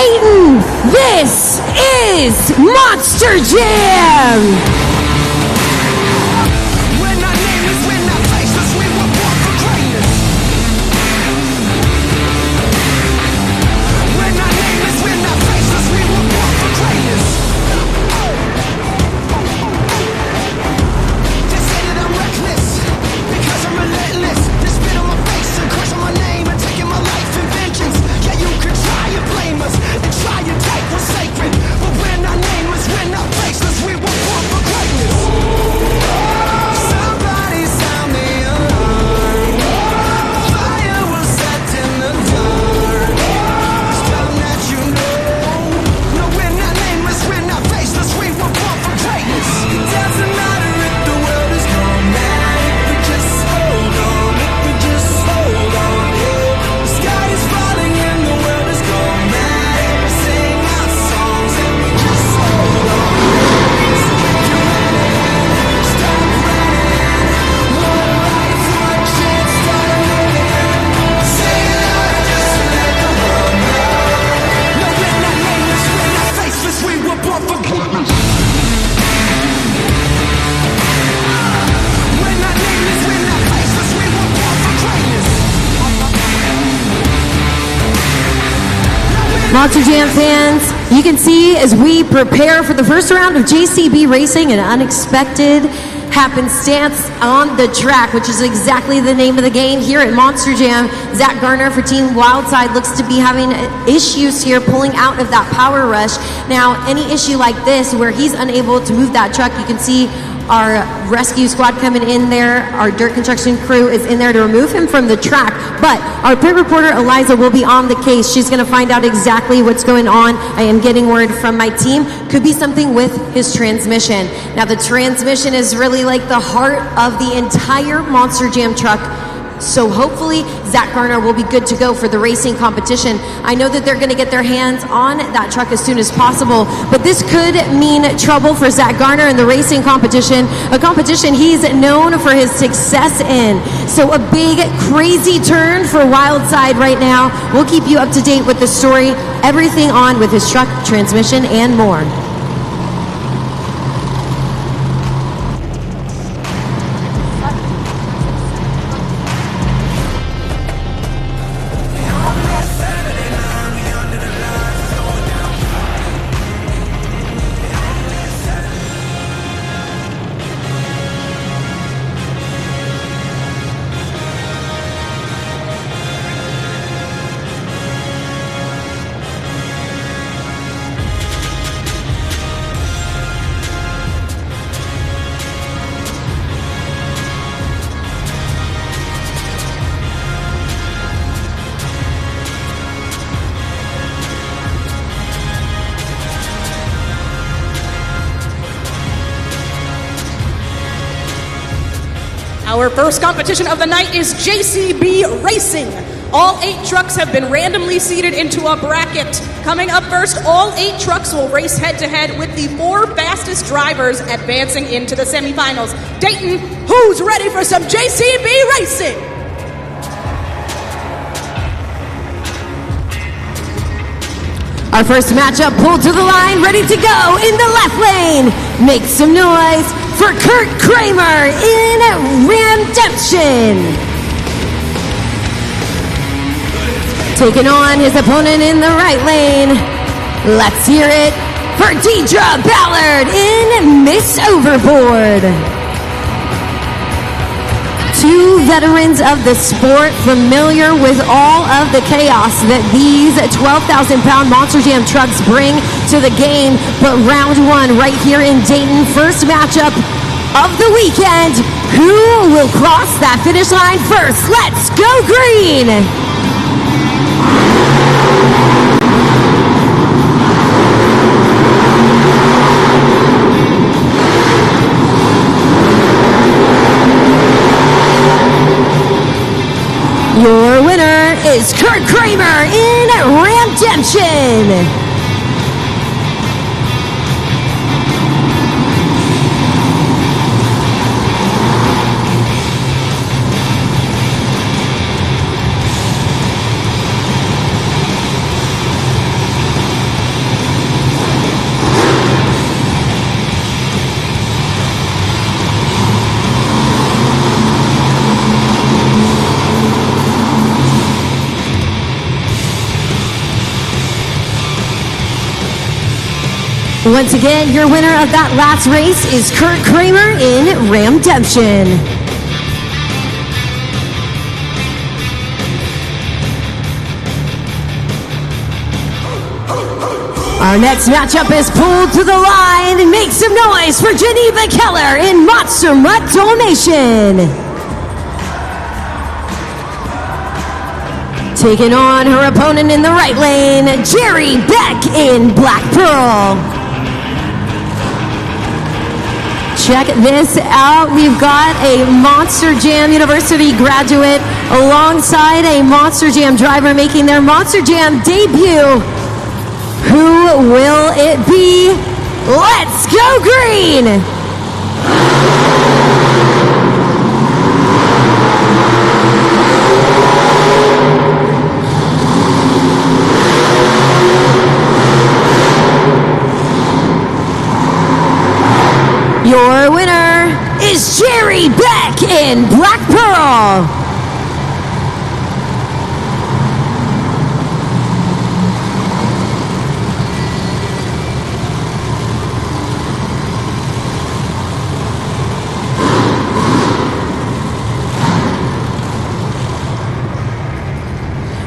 Dayton, this is Monster Jam! Monster Jam fans, you can see as we prepare for the first round of JCB Racing, an unexpected happenstance on the track, which is exactly the name of the game here at Monster Jam. Zach Garner for Team Wildside looks to be having issues here pulling out of that power rush. Now, any issue like this where he's unable to move that truck, you can see our rescue squad coming in there. Our dirt construction crew is in there to remove him from the track. But our pit reporter, Eliza, will be on the case. She's going to find out exactly what's going on. I am getting word from my team. Could be something with his transmission. Now, the transmission is really like the heart of the entire Monster Jam truck. So hopefully Zach Garner will be good to go for the racing competition. I know that they're going to get their hands on that truck as soon as possible, but this could mean trouble for Zach Garner in the racing competition, a competition he's known for his success in. So a big, crazy turn for Wildside right now. We'll keep you up to date with the story, everything on with his truck, transmission, and more. Our first competition of the night is JCB Racing. All 8 trucks have been randomly seated into a bracket. Coming up first, all 8 trucks will race head-to-head with the 4 fastest drivers advancing into the semifinals. Dayton, who's ready for some JCB Racing? Our first matchup pulled to the line, ready to go in the left lane. Make some noise for Kurt Kramer in Redemption. Taking on his opponent in the right lane. Let's hear it for Deidre Ballard in Miss Overboard. 2 veterans of the sport, familiar with all of the chaos that these 12,000-pound Monster Jam trucks bring to the game. But round 1 right here in Dayton, first matchup of the weekend. Who will cross that finish line first? Let's go green! Your winner is Kurt Kramer in Redemption. Once again, your winner of that last race is Kurt Kramer in Ramdemption. Our next matchup is pulled to the line and make some noise for Geneva Keller in Monster Mutt Dalmatian. Taking on her opponent in the right lane, Jerry Beck in Black Pearl. Check this out. We've got a Monster Jam University graduate alongside a Monster Jam driver making their Monster Jam debut. Who will it be? Let's go green! Your winner is Jerry Beck in Black Pearl.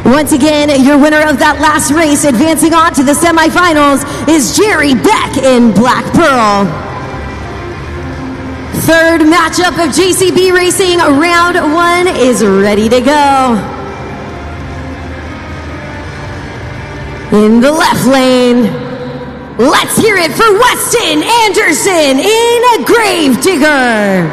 Once again, your winner of that last race, advancing on to the semifinals, is Jerry Beck in Black Pearl. Third matchup of JCB Racing, round one is ready to go. In the left lane, let's hear it for Weston Anderson in Gravedigger.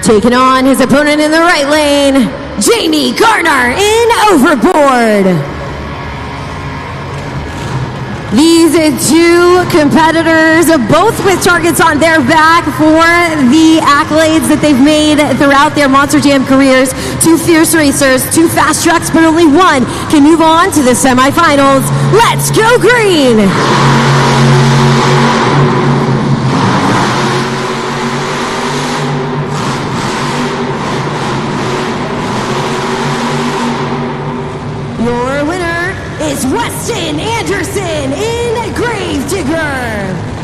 Taking on his opponent in the right lane, Jamie Garner in Overboard. These two competitors, both with targets on their back for the accolades that they've made throughout their Monster Jam careers. Two fierce racers, two fast trucks, but only one can move on to the semifinals. Let's go green! Your winner is Weston Anderson in Gravedigger.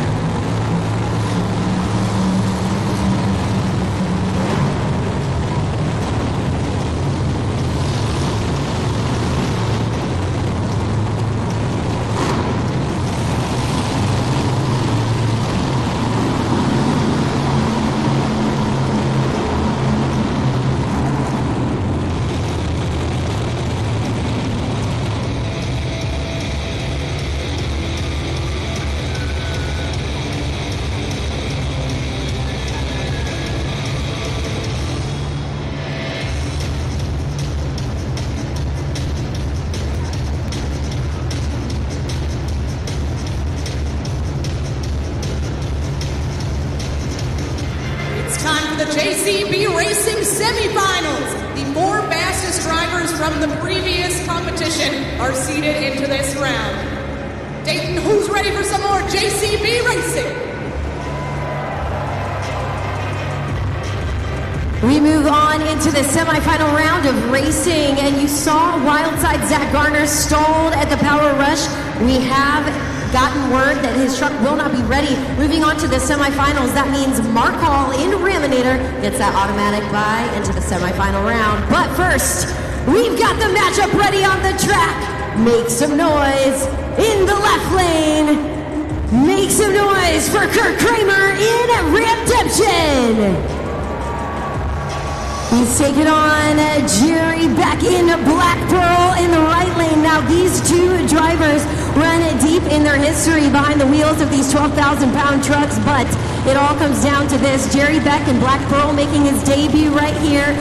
JCB Racing semifinals. The four fastest drivers from the previous competition are seeded into this round. Dayton, who's ready for some more JCB Racing? We move on into the semifinal round of racing, and you saw Wildside Zach Garner stalled at the Power Rush. We have gotten word that his truck will not be ready. Moving on to the semifinals, that means Mark Hall in Raminator gets that automatic bye into the semifinal round. But first, we've got the matchup ready on the track. Make some noise in the left lane. Make some noise for Kurt Kramer in Ramdemption. He's taking on Jerry Beck in Black Pearl in the right lane. Now these two drivers run deep in their history behind the wheels of these 12,000-pound trucks, but it all comes down to this. Jerry Beck in Black Pearl making his debut right here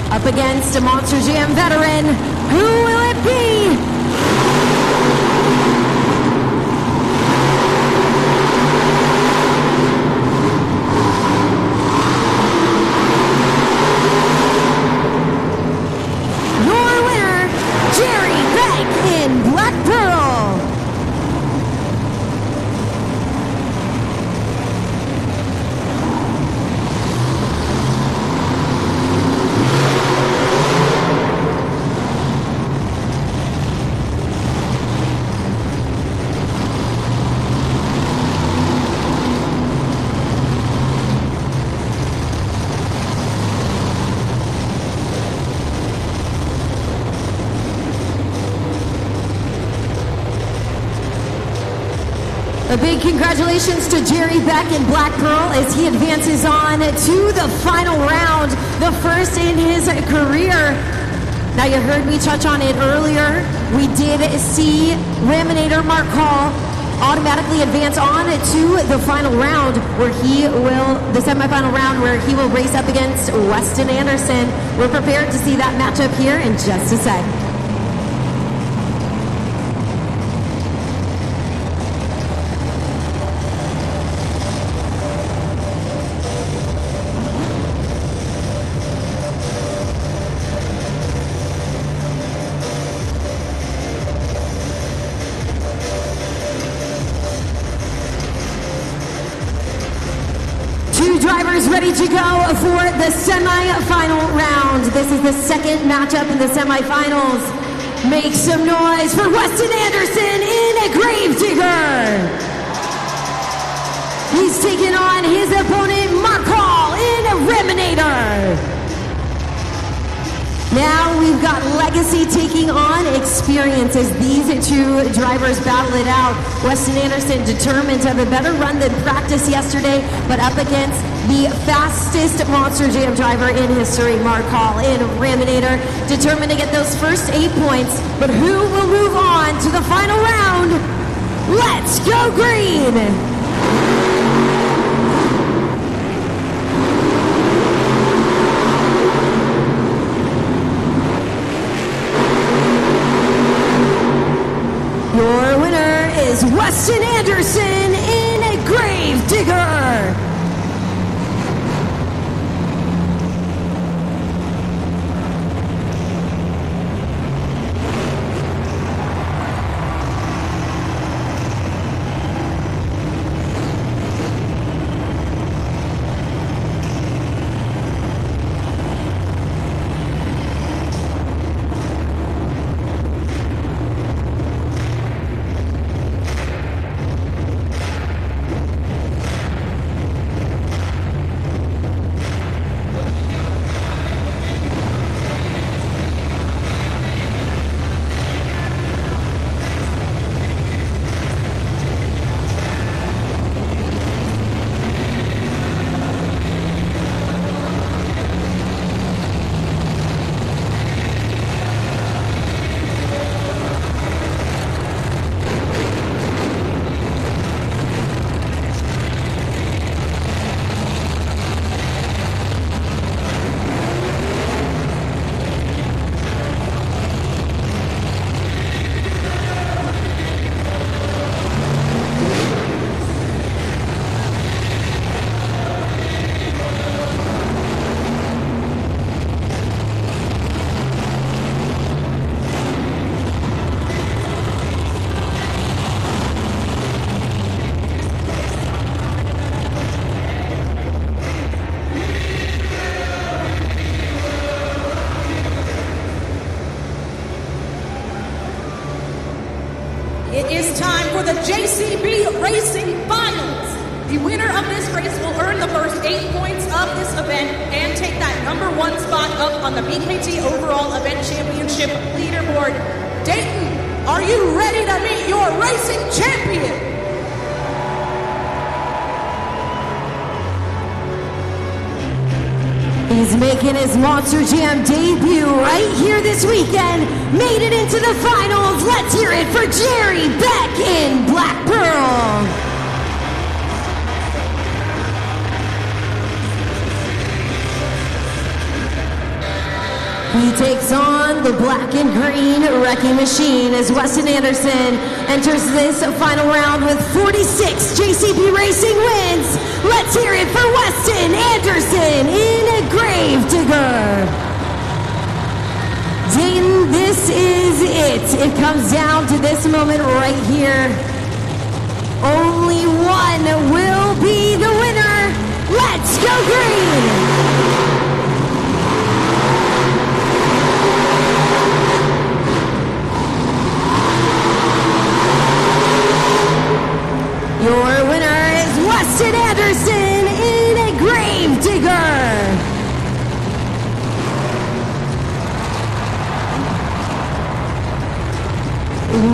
up against a Monster Jam veteran. Who will it be? A big congratulations to Jerry Beck and Black Pearl as he advances on to the final round, the first in his career. Now you heard me touch on it earlier. We did see Raminator Mark Hall automatically advance on to the final round where the semifinal round where he will race up against Weston Anderson. We're prepared to see that matchup here in just a sec. Drivers ready to go for the semi-final round. This is the second matchup in the semi-finals. Make some noise for Weston Anderson in a Gravedigger. He's taking on his opponent Mark Hall in a Raminator. Now we've got Legacy taking on Experience as these two drivers battle it out. Weston Anderson determined to have a better run than practice yesterday, but up against the fastest Monster Jam driver in history, Mark Hall in Raminator, determined to get those first 8 points. But who will move on to the final round? Let's go green! Your winner is Weston Anderson in a Gravedigger. It is time for the JCB Racing Finals. The winner of this race will earn the first 8 points of this event and take that #1 spot up on the BKT Overall Event Championship leaderboard. Dayton, are you ready to meet your racing champion? He's making his Monster Jam debut right here this weekend. Made it into the finals. Let's hear it for Jerry Beck in Black Pearl. He takes on the black and green wrecking machine as Weston Anderson enters this final round with 46 JCB Racing wins. Let's hear it for Weston Anderson in a Gravedigger. Dayton, this is it. It comes down to this moment right here. Only one will be the winner. Let's go green! Your winner is Weston Anderson in a Gravedigger.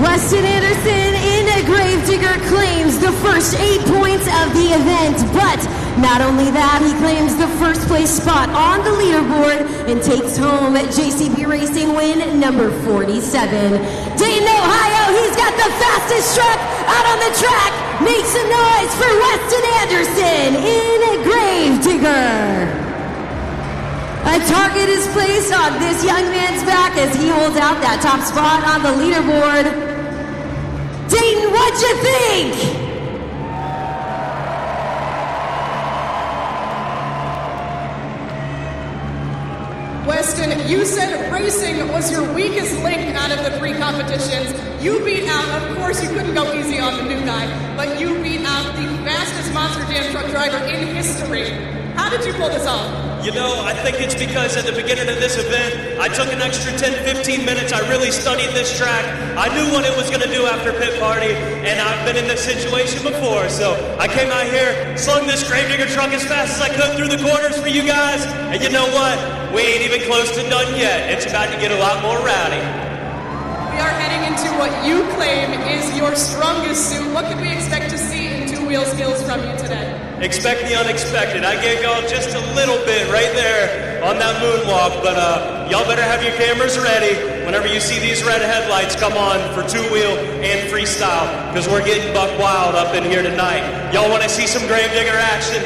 Weston Anderson in a Gravedigger claims the first first 8 points of the event, but not only that, he claims the first place spot on the leaderboard and takes home JCB Racing win number 47. Dayton, Ohio, he's got the fastest truck out on the track. Make some noise for Weston Anderson in Gravedigger. A target is placed on this young man's back as he holds out that top spot on the leaderboard. Dayton, what'd you think? Weston, you said racing was your weakest link out of the 3 competitions. You beat out, of course you couldn't go easy on the new guy, but you beat out the fastest Monster Jam truck driver in history. How did you pull this off? You know, I think it's because at the beginning of this event, I took an extra 10-15 minutes. I really studied this track. I knew what it was going to do after pit party, and I've been in this situation before. So I came out here, slung this Gravedigger truck as fast as I could through the corners for you guys. And you know what? We ain't even close to done yet. It's about to get a lot more rowdy. We are heading into what you claim is your strongest suit. What can we expect to see in two-wheel skills from you today? Expect the unexpected. I gave y'all just a little bit right there on that moonwalk, but y'all better have your cameras ready whenever you see these red headlights come on for two-wheel and freestyle, because we're getting buck wild up in here tonight. Y'all want to see some Gravedigger action?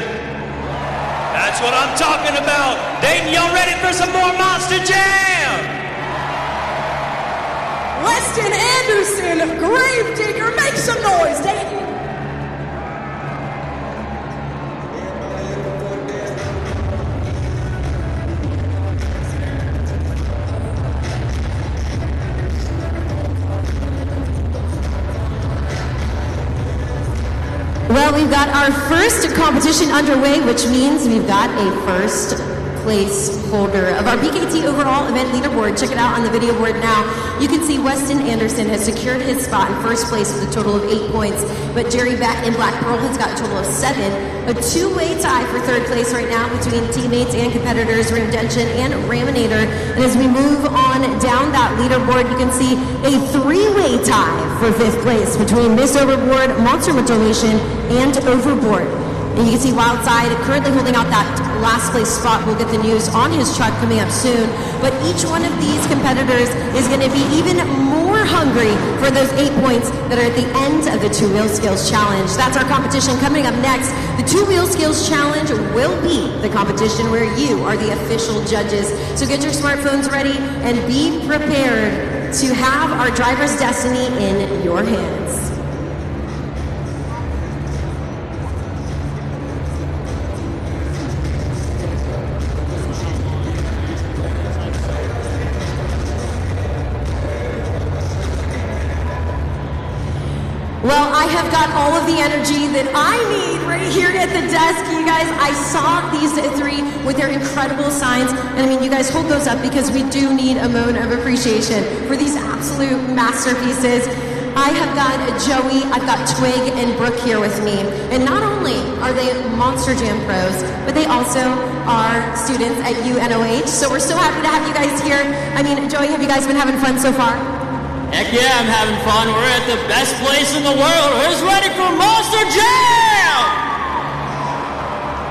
That's what I'm talking about. Dayton, y'all ready for some more Monster Jam? Weston Anderson, Gravedigger, make some noise, Dayton. Well, we've got our first competition underway, which means we've got a first place holder of our BKT overall event leaderboard. Check it out on the video board now. You can see Weston Anderson has secured his spot in first place with a total of 8 points, but Jerry Beck in Black Pearl has got a total of 7. A two-way tie for third place right now between teammates and competitors, Ramdention and Raminator. And as we move on down that leaderboard, you can see a three-way tie for fifth place between Miss Overboard, Monster Mutilation, and Overboard. And you can see Wildside currently holding out that last place spot. We'll get the news on his truck coming up soon. But each one of these competitors is going to be even more hungry for those 8 points that are at the end of the Two-Wheel Skills Challenge. That's our competition coming up next. The Two-Wheel Skills Challenge will be the competition where you are the official judges. So get your smartphones ready and be prepared to have our driver's destiny in your hands. Well, I have got all of the energy that I need right here at the desk. You guys, I saw these three with their incredible signs. And I mean, you guys hold those up because we do need a moment of appreciation for these absolute masterpieces. I have got Joey, I've got Twig, and Brooke here with me. And not only are they Monster Jam pros, but they also are students at UNOH. So we're so happy to have you guys here. I mean, Joey, have you guys been having fun so far? Heck yeah, I'm having fun. We're at the best place in the world. Who's ready for Monster Jam?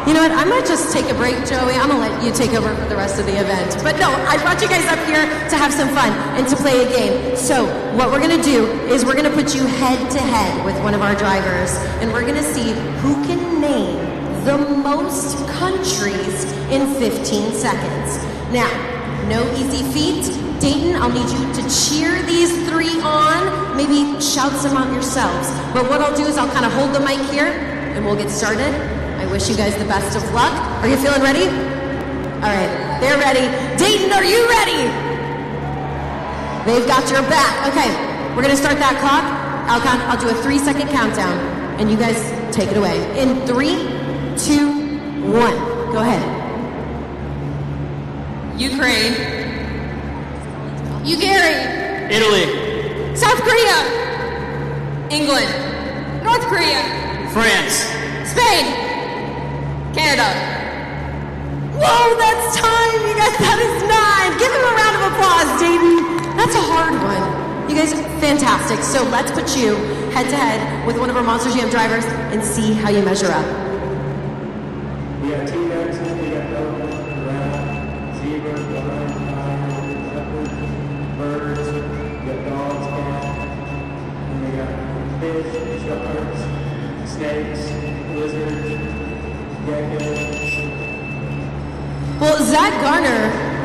You know what, I'm gonna just take a break, Joey. I'm gonna let you take over for the rest of the event. But no, I brought you guys up here to have some fun and to play a game. So what we're gonna do is we're gonna put you head to head with one of our drivers, and we're gonna see who can name the most countries in 15 seconds. Now, no easy feat. Dayton, I'll need you to cheer these three on. Maybe shout some out yourselves. But what I'll do is I'll kind of hold the mic here and we'll get started. I wish you guys the best of luck. Are you feeling ready? All right, they're ready. Dayton, are you ready? They've got your back. Okay, we're gonna start that clock. I'll do a 3-second countdown and you guys take it away. In 3, 2, 1, go ahead. Ukraine. Bulgaria, Italy, South Korea, England, North Korea, France, Spain, Canada. Whoa, that's time, you guys, that is 9. Give him a round of applause, Dayton. That's a hard one. You guys, fantastic. So let's put you head to head with one of our Monster Jam drivers and see how you measure up. We got T-Rex, we got elephant, giraffe, zebra, lion, tiger, leopard, birds, we got dogs, cats, and we got fish, sharks, snakes, lizards, geckos. Well, Zach Garner,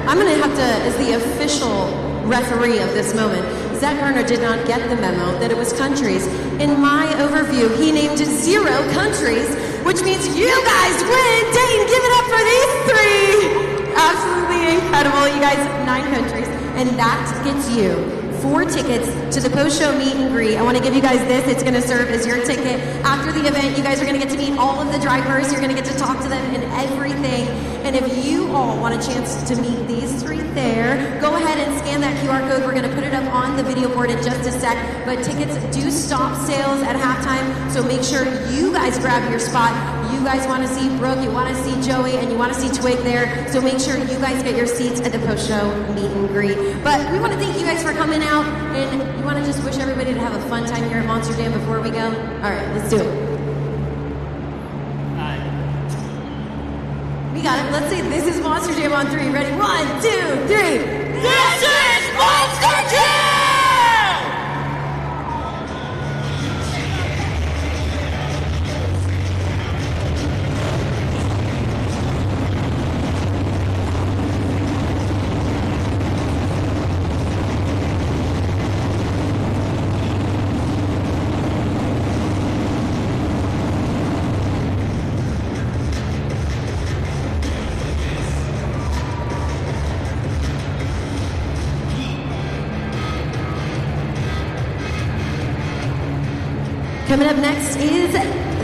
I'm going to have to, as the official referee of this moment, Zach Garner did not get the memo that it was countries. In my overview, he named 0 countries, which means you guys win. Dayton, give it up for these 3. Absolutely incredible. You guys, 9 countries. And that gets you 4 tickets to the post-show meet and greet. I want to give you guys this. It's going to serve as your ticket. After the event, you guys are going to get to meet all of the drivers. You're going to get to talk to them and everything. And if you all want a chance to meet these 3 there, go ahead and scan that QR code. We're going to put it up on the video board in just a sec. But tickets do stop sales at halftime, so make sure you guys grab your spot. You guys want to see Brooke, you want to see Joey, and you want to see Twig there. So make sure you guys get your seats at the post-show meet and greet. But we want to thank you guys for coming out, and you want to just wish everybody to have a fun time here at Monster Jam before we go? All right, let's do it. We got it. Let's say this is Monster Jam on 3. Ready? 1, 2, 3. This is Monster Jam! Coming up next is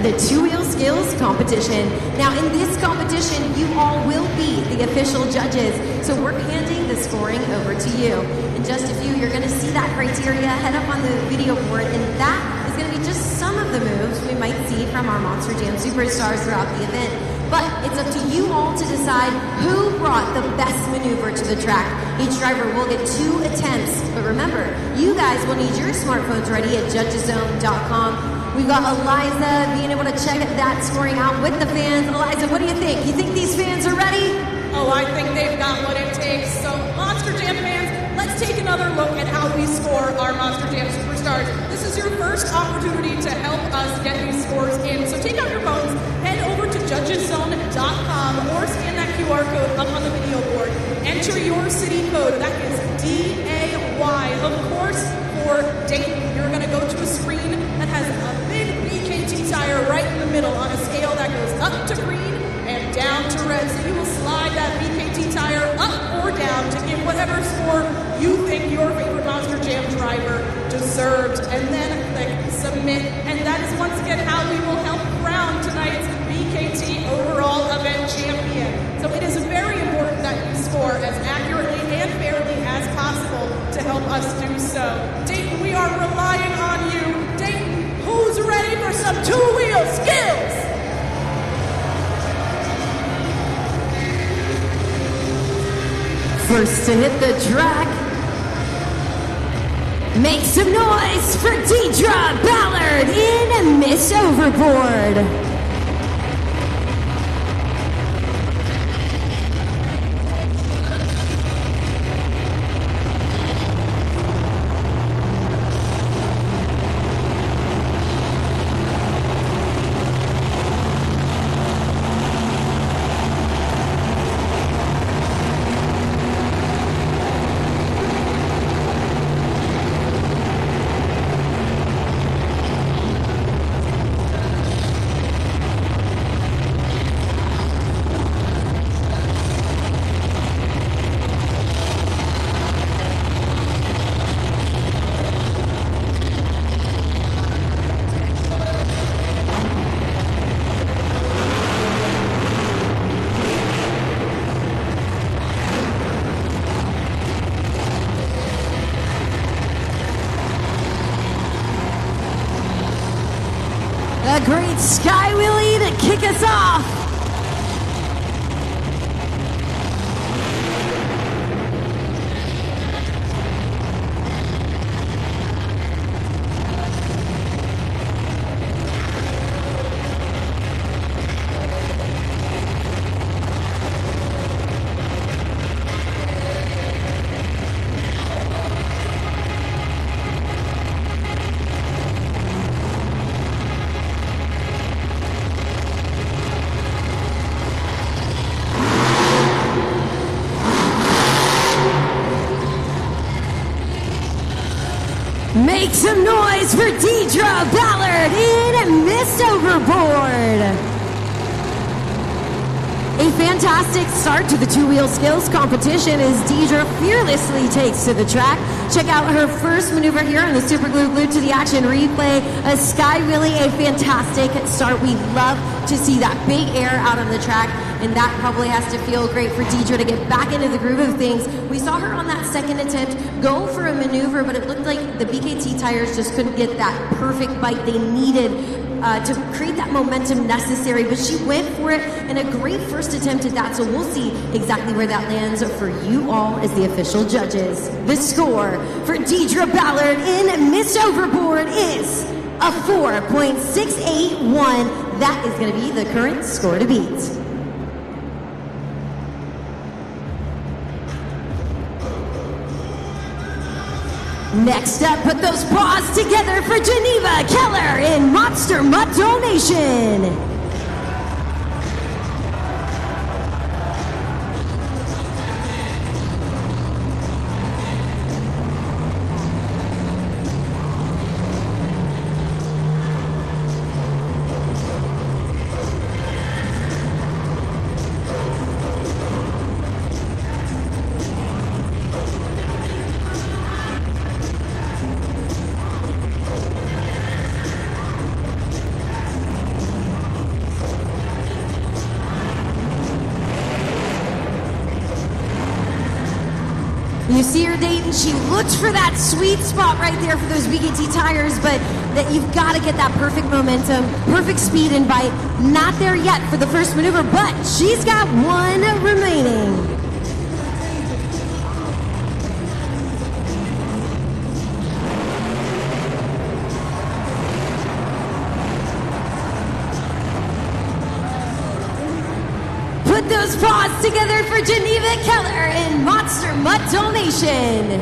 the two-wheel skills competition. Now, in this competition, you all will be the official judges, so we're handing the scoring over to you. In just a few, you're going to see that criteria head up on the video board, and that is going to be just some of the moves we might see from our Monster Jam superstars throughout the event. But it's up to you all to decide who brought the best maneuver to the track. Each driver will get 2 attempts. But remember, you guys will need your smartphones ready at judgeszone.com. We've got Eliza being able to check that scoring out with the fans. Eliza, what do you think? You think these fans are ready? Oh, I think they've got what it takes. So, Monster Jam fans, let's take another look at how we score our Monster Jam superstars. This is your first opportunity to help us get these scores in. So take out your phones, head over to judgeszone.com or scan that QR code up on the video board. Enter your city code. That is DAY, of course, for Dayton. You're going to go to a screen that has a big BKT tire right in the middle on a scale that goes up to green and down to red. So you will slide that BKT tire up or down to give whatever score you think your favorite Monster Jam driver deserved. And then click submit. And that is once again how we will help crown tonight's BKT overall event champion. So it is very important that you score as accurately and fairly as possible to help us do so. Dayton, we are relying on you. Dayton, who's ready for some two-wheel skills? First to hit the track, make some noise for Deidre Ballard in Miss Overboard. A great sky wheelie to kick us off. Make some noise for Deidre Ballard in Miss Overboard. A fantastic start to the two-wheel skills competition as Deidre fearlessly takes to the track. Check out her first maneuver here on the Super Glue Glued to the Action replay. A sky wheelie, a fantastic start. We love to see that big air out on the track, and that probably has to feel great for Deidre to get back into the groove of things. We saw her on that second attempt go for a maneuver, but it looked like the BKT tires just couldn't get that perfect bite they needed to create that momentum necessary, but she went for it and a great first attempt at that, so we'll see exactly where that lands for you all as the official judges. The score for Deidre Ballard in Miss Overboard is a 4.681. That is going to be the current score to beat. Next up, put those paws together for Geneva Keller in Monster Mutt Donation. You see her, Dayton, she looked for that sweet spot right there for those BKT tires, but that you've got to get that perfect momentum, perfect speed and bite. Not there yet for the first maneuver, but she's got one remaining. Put those paws together for Geneva Keller in Monster Mutt Donation.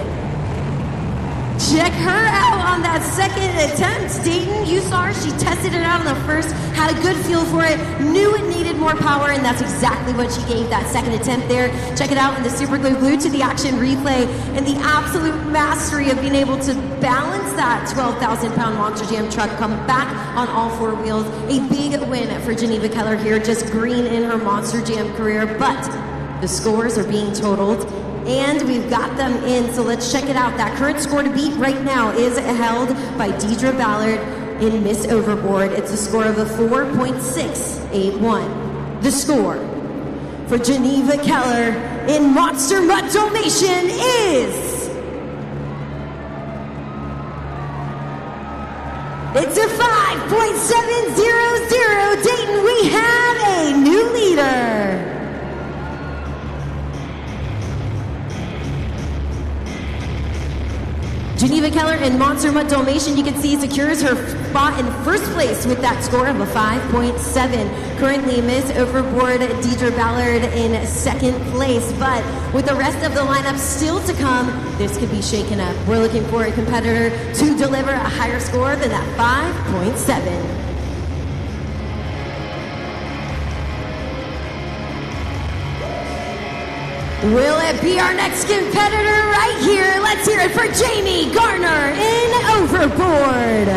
Check her out on that second attempt. Dayton, you saw her. She tested it out on the first, had a good feel for it, knew it needed more power, and that's exactly what she gave that second attempt there. Check it out in the Super Glue Glued to the Action replay, and the absolute mastery of being able to balance that 12,000-pound Monster Jam truck, come back on all four wheels. A big win for Geneva Keller here, just green in her Monster Jam career, but the scores are being totaled, and we've got them in, so let's check it out. That current score to beat right now is held by Deidre Ballard in Miss Overboard. It's a score of a 4.681. The score for Geneva Keller in Monster Mutt Donation is... It's a 5.700. Dayton, we have a new leader. Geneva Keller in Monster Mutt Donation, you can see, secures her spot in first place with that score of a 5.7. Currently, Miss Overboard Deidre Ballard in second place, but with the rest of the lineup still to come, this could be shaken up. We're looking for a competitor to deliver a higher score than that 5.7. Will it be our next competitor right here? Let's hear it for Jamie Garner in Overboard.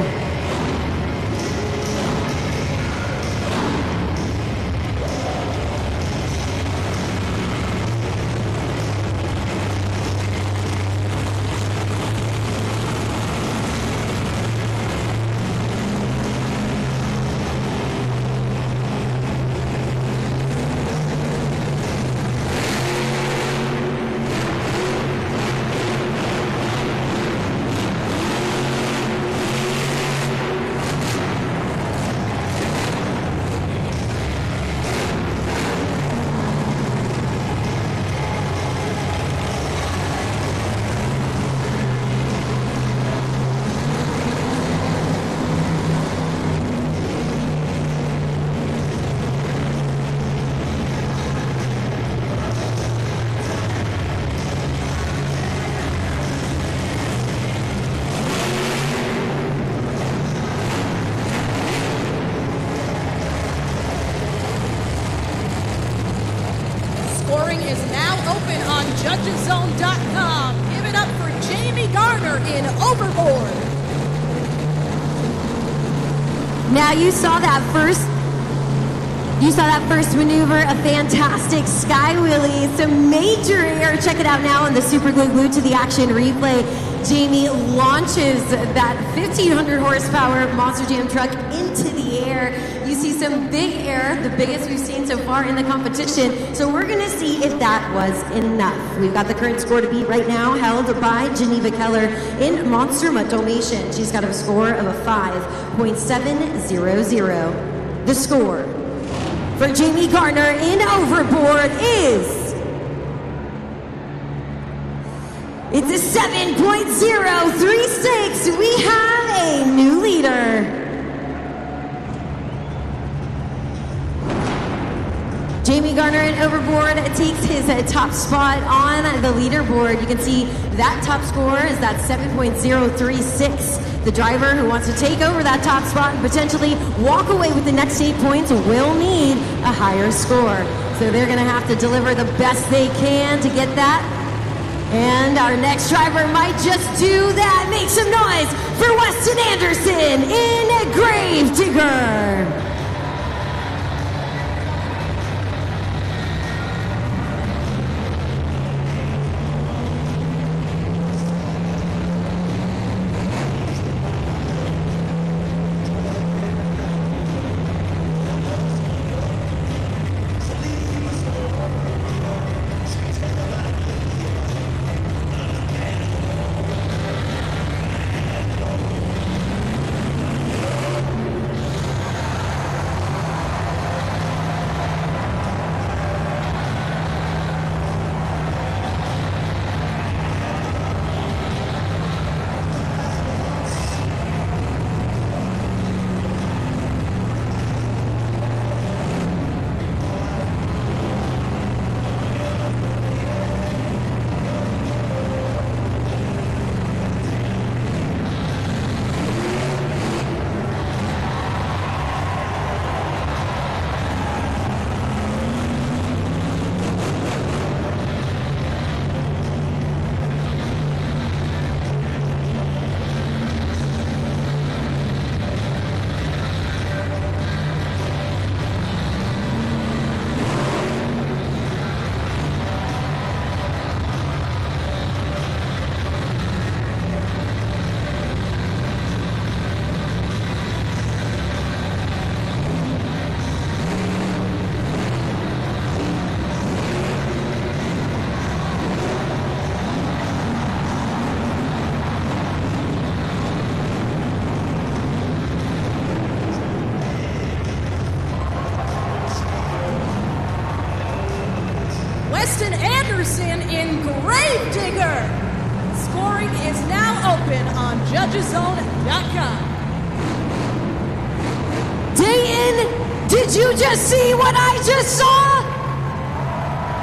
Scoring is now open on JudgesZone.com. Give it up for Jamie Garner in Overboard. Now you saw that first maneuver, a fantastic sky wheelie, some major air. Check it out now on the Super Glued to the Action replay. Jamie launches that 1,500 horsepower Monster Jam truck into the air. You see some big air, the biggest we've seen so far in the competition. So we're going to see if that was enough. We've got the current score to beat right now, held by Geneva Keller in Monster Mutt Dalmatian. She's got a score of a 5.700. The score for Jamie Garner in Overboard is... it's a 7.036. We have a new leader. Jamie Garner in Overboard takes his top spot on the leaderboard. You can see that top score is that 7.036. The driver who wants to take over that top spot and potentially walk away with the next 8 points will need a higher score. So they're going to have to deliver the best they can to get that. And our next driver might just do that. Make some noise for Weston Anderson in Gravedigger. Weston Anderson in Gravedigger. Scoring is now open on judgeszone.com. Dayton, did you just see what I just saw?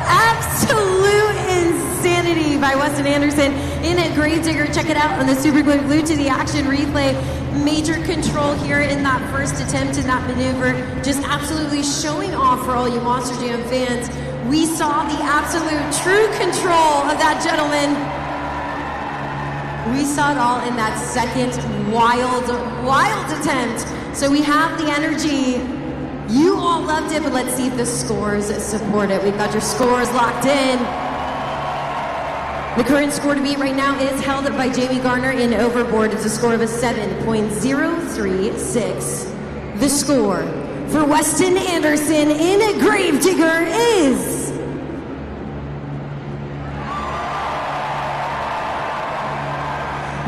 Absolute insanity by Weston Anderson in a Gravedigger. Check it out on the Super Glued to the Action replay. Major control here in that first attempt in that maneuver. Just absolutely showing off for all you Monster Jam fans. We saw the absolute true control of that gentleman. We saw it all in that second wild attempt. So we have the energy. You all loved it, but let's see if the scores support it. We've got your scores locked in. The current score to beat right now is held by Jamie Garner in Overboard. It's a score of a 7.036. The score for Weston Anderson in a Gravedigger is...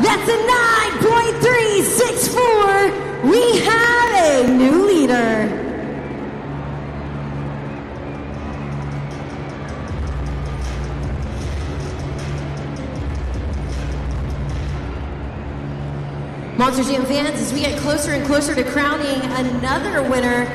that's a 9.364. We have a new leader. Monster Jam fans, as we get closer and closer to crowning another winner,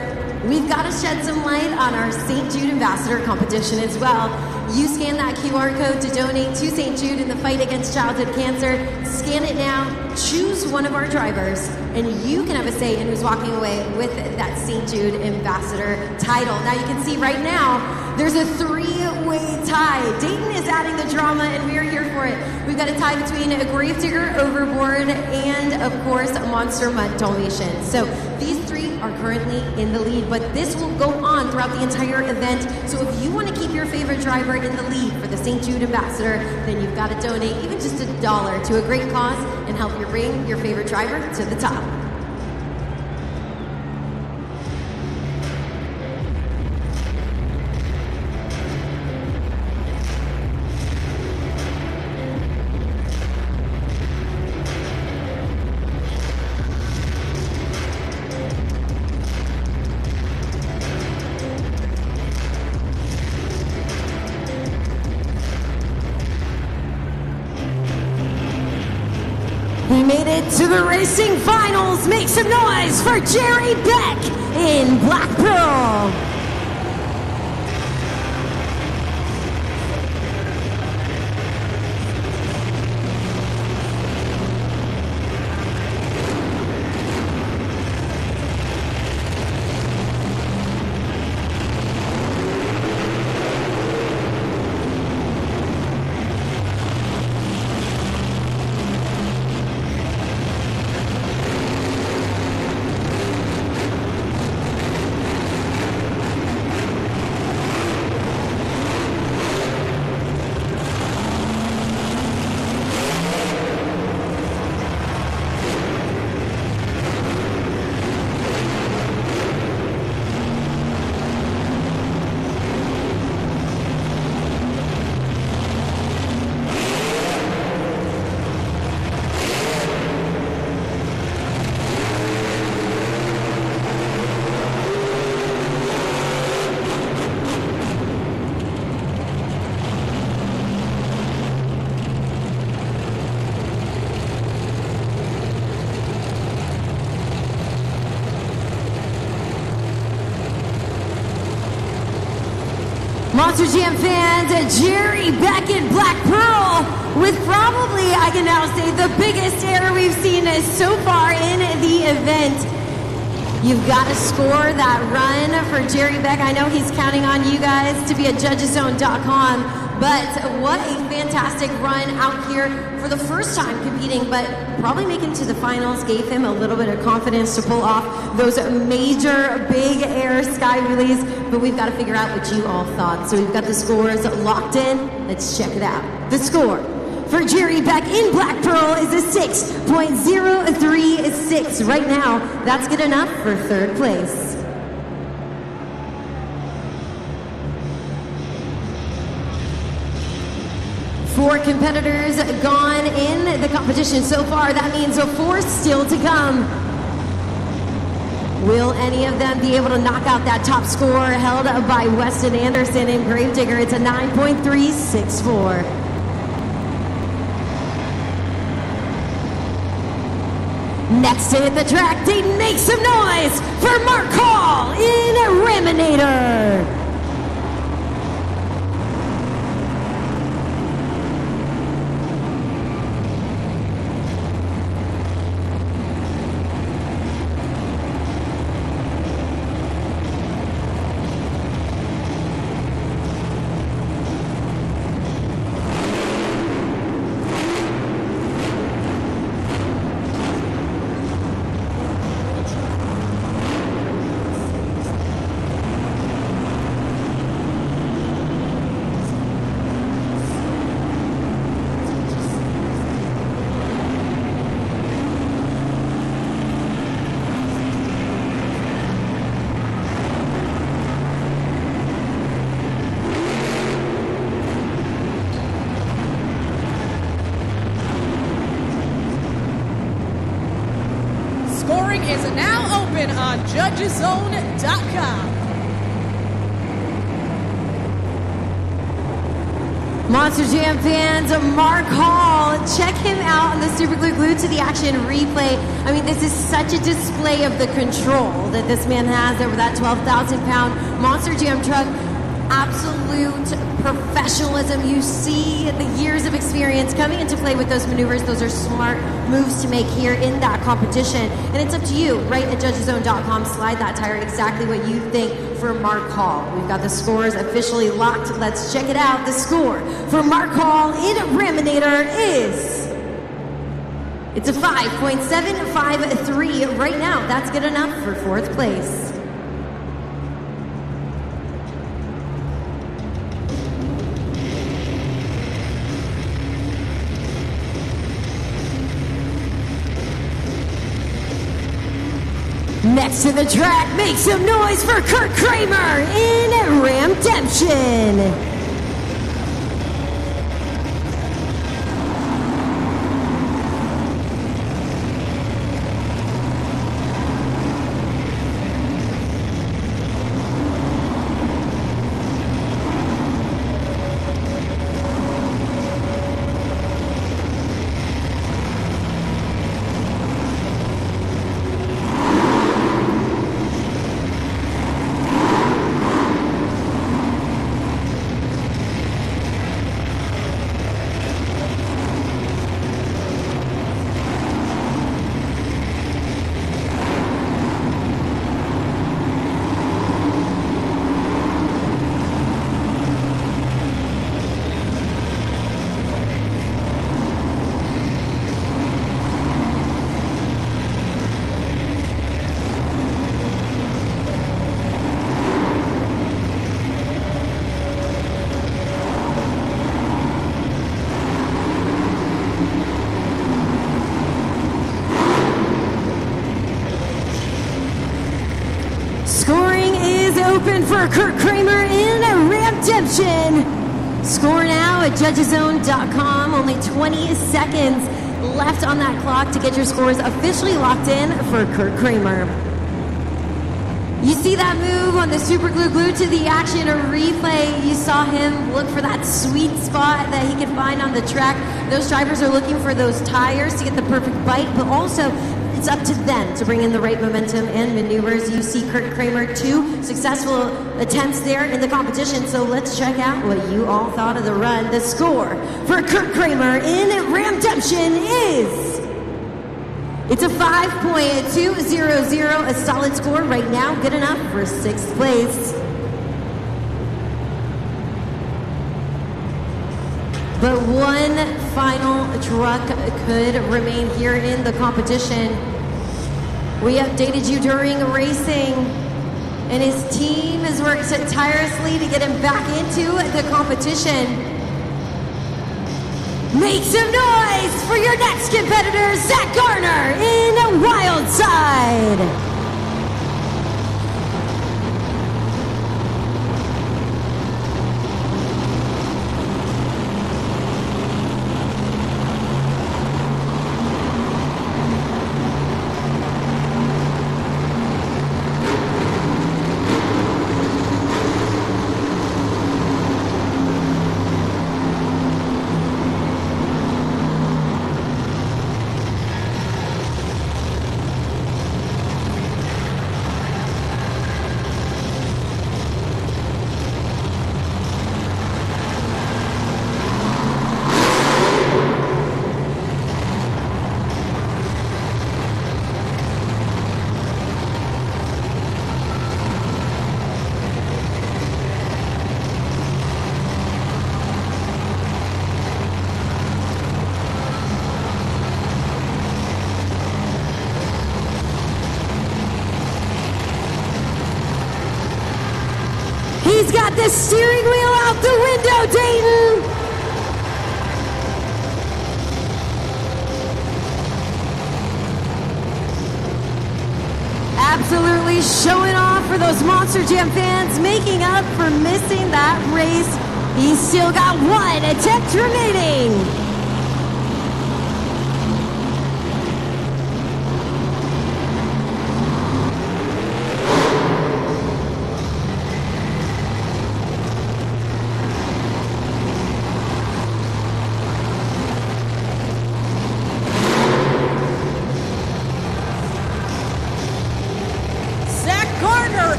we've got to shed some light on our St. Jude Ambassador competition as well. You scan that QR code to donate to St. Jude in the fight against childhood cancer. Scan it now, choose one of our drivers, and you can have a say in who's walking away with that St. Jude Ambassador title. Now you can see right now, there's a three-way tie. Dayton is adding the drama, and we are here for it. We've got a tie between a Gravedigger Overboard and, of course, a Monster Mutt Dalmatian. So these three are currently in the lead, but this will go on throughout the entire event. So if you want to keep your favorite driver in the lead for the St. Jude Ambassador, then you've got to donate even just $1 to a great cause and help you bring your favorite driver to the top. He made it to the racing finals. Make some noise for Jerry Beck in Black Pearl. Monster Jam fans, Jerry Beck in Black Pearl with probably, I can now say, the biggest error we've seen so far in the event. You've got to score that run for Jerry Beck. I know he's counting on you guys to be at judgeszone.com, but what a fantastic run out here for the first time competing, but probably making it to the finals gave him a little bit of confidence to pull off those major big air sky wheelies, but we've got to figure out what you all thought. So we've got the scores locked in. Let's check it out. The score for Jerry Beck in Black Pearl is a 6.036 right now. That's good enough for third place. Four competitors gone in the competition so far. That means a fourth still to come. Will any of them be able to knock out that top score held by Weston Anderson in Gravedigger? It's a 9.364. Next to hit the track, Dayton, make some noise for Mark Hall in Raminator. Scoring is now open on judgeszone.com. Monster Jam fans, Mark Hall, check him out on the Super Glue Glued to the Action replay. I mean, this is such a display of the control that this man has over that 12,000-pound Monster Jam truck. absolute professionalism. You see the years of experience coming into play with those maneuvers. Those are smart moves to make here in that competition. And it's up to you, right at judgeszone.com. Slide that tire exactly what you think for Mark Hall. We've got the scores officially locked. Let's check it out. The score for Mark Hall in Raminator is... it's a 5.753 right now. That's good enough for 4th place. Next to the track, make some noise for Kurt Kramer in Ramdemption. Open for Kurt Kramer in Ramdemption. Score now at judgeszone.com. Only 20 seconds left on that clock to get your scores officially locked in for Kurt Kramer. You see that move on the super glue to the action replay. You saw him look for that sweet spot that he could find on the track. Those drivers are looking for those tires to get the perfect bite, but also it's up to them to bring in the right momentum and maneuvers. You see Kurt Kramer, 2 successful attempts there in the competition. So let's check out what you all thought of the run. The score for Kurt Kramer in Ramdemption is... it's a 5.200, a solid score right now, good enough for 6th place. But one final truck could remain here in the competition. We updated you during racing, and his team has worked tirelessly to get him back into the competition. Make some noise for your next competitor, Zach Garner in Wildside. He's got the steering wheel out the window, Dayton. Absolutely showing off for those Monster Jam fans, making up for missing that race. He's still got 1 attempt remaining.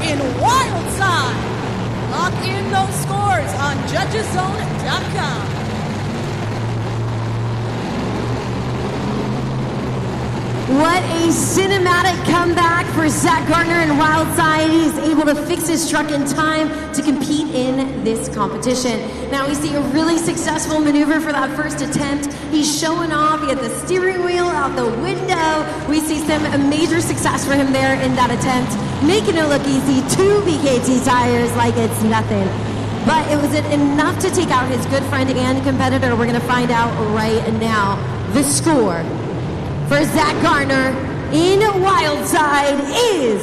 In Wildside. Lock in those judgeszone.com. What a cinematic comeback for Zach Gardner and Wildside. He's able to fix his truck in time to compete in this competition. Now we see a really successful maneuver for that first attempt. He's showing off. He had the steering wheel out the window. We see some major success for him there in that attempt, making it look easy. 2 BKT tires like it's nothing. But it was enough to take out his good friend and competitor. We're going to find out right now. The score for Zach Gardner in Wildside is,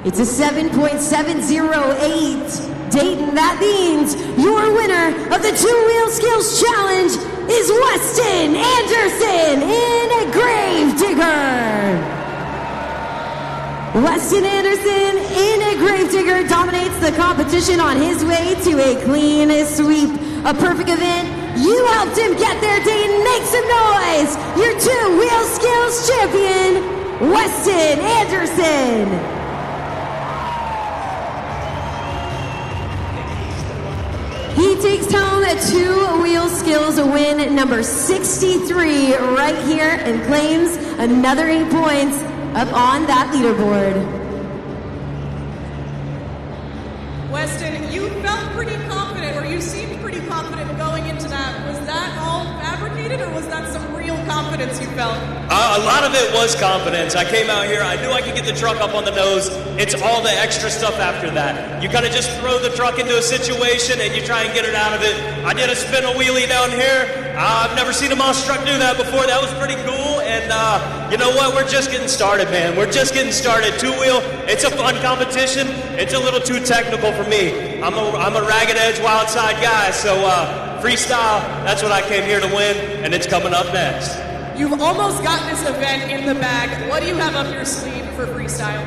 it's a 7.708. Dayton, that means your winner of the 2-Wheel Skills Challenge is Weston Anderson in a Gravedigger. Weston Anderson in a Gravedigger dominates the competition on his way to a clean sweep. A perfect event. You helped him get there, Dayton. Make some noise. Your 2-Wheel Skills champion, Weston Anderson. He takes home a 2-Wheel Skills win number 63 right here and claims another 8 points up on that leaderboard. Weston, you felt pretty confident, or you seemed pretty confident going into that. Was that all fabricated, or was that some real confidence you felt? A lot of it was confidence. I came out here, I knew I could get the truck up on the nose. It's all the extra stuff after that. You kind of just throw the truck into a situation and you try and get it out of it. I did a spin a wheelie down here. I've never seen a monster truck do that before. That was pretty cool. And you know what? We're just getting started, man. We're just getting started. 2-wheel, it's a fun competition. It's a little too technical for me. I'm a ragged edge Wildside guy, so freestyle, that's what I came here to win, and it's coming up next. You've almost got this event in the bag. What do you have up your sleeve for freestyle?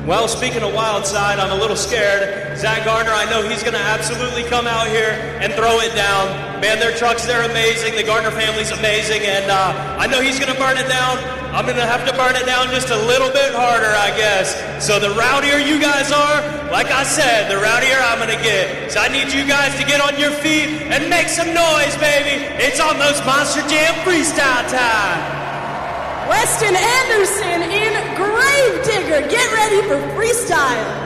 Well, speaking of Wildside, I'm a little scared. Zach Gardner, I know he's going to absolutely come out here and throw it down. Man, their trucks, they're amazing. The Gardner family's amazing, and I know he's going to burn it down. I'm going to have to burn it down just a little bit harder, I guess. So the rowdier you guys are, like I said, the rowdier I'm going to get. So I need you guys to get on your feet and make some noise, baby. It's almost Monster Jam freestyle time. Weston Anderson in Gravedigger. Get ready for freestyle.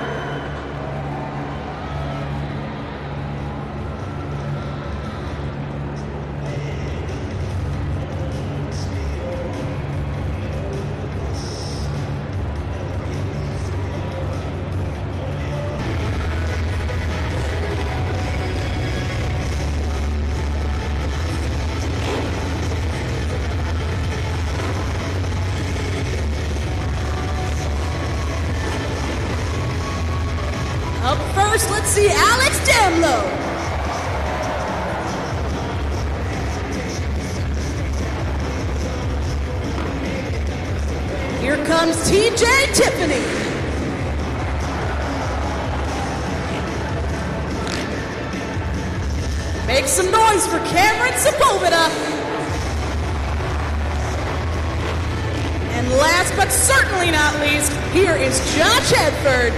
Up first, let's see Alex Damlow. Here comes TJ Tiffany. Make some noise for Cameron Sepulveda. And last but certainly not least, here is Josh Hedford.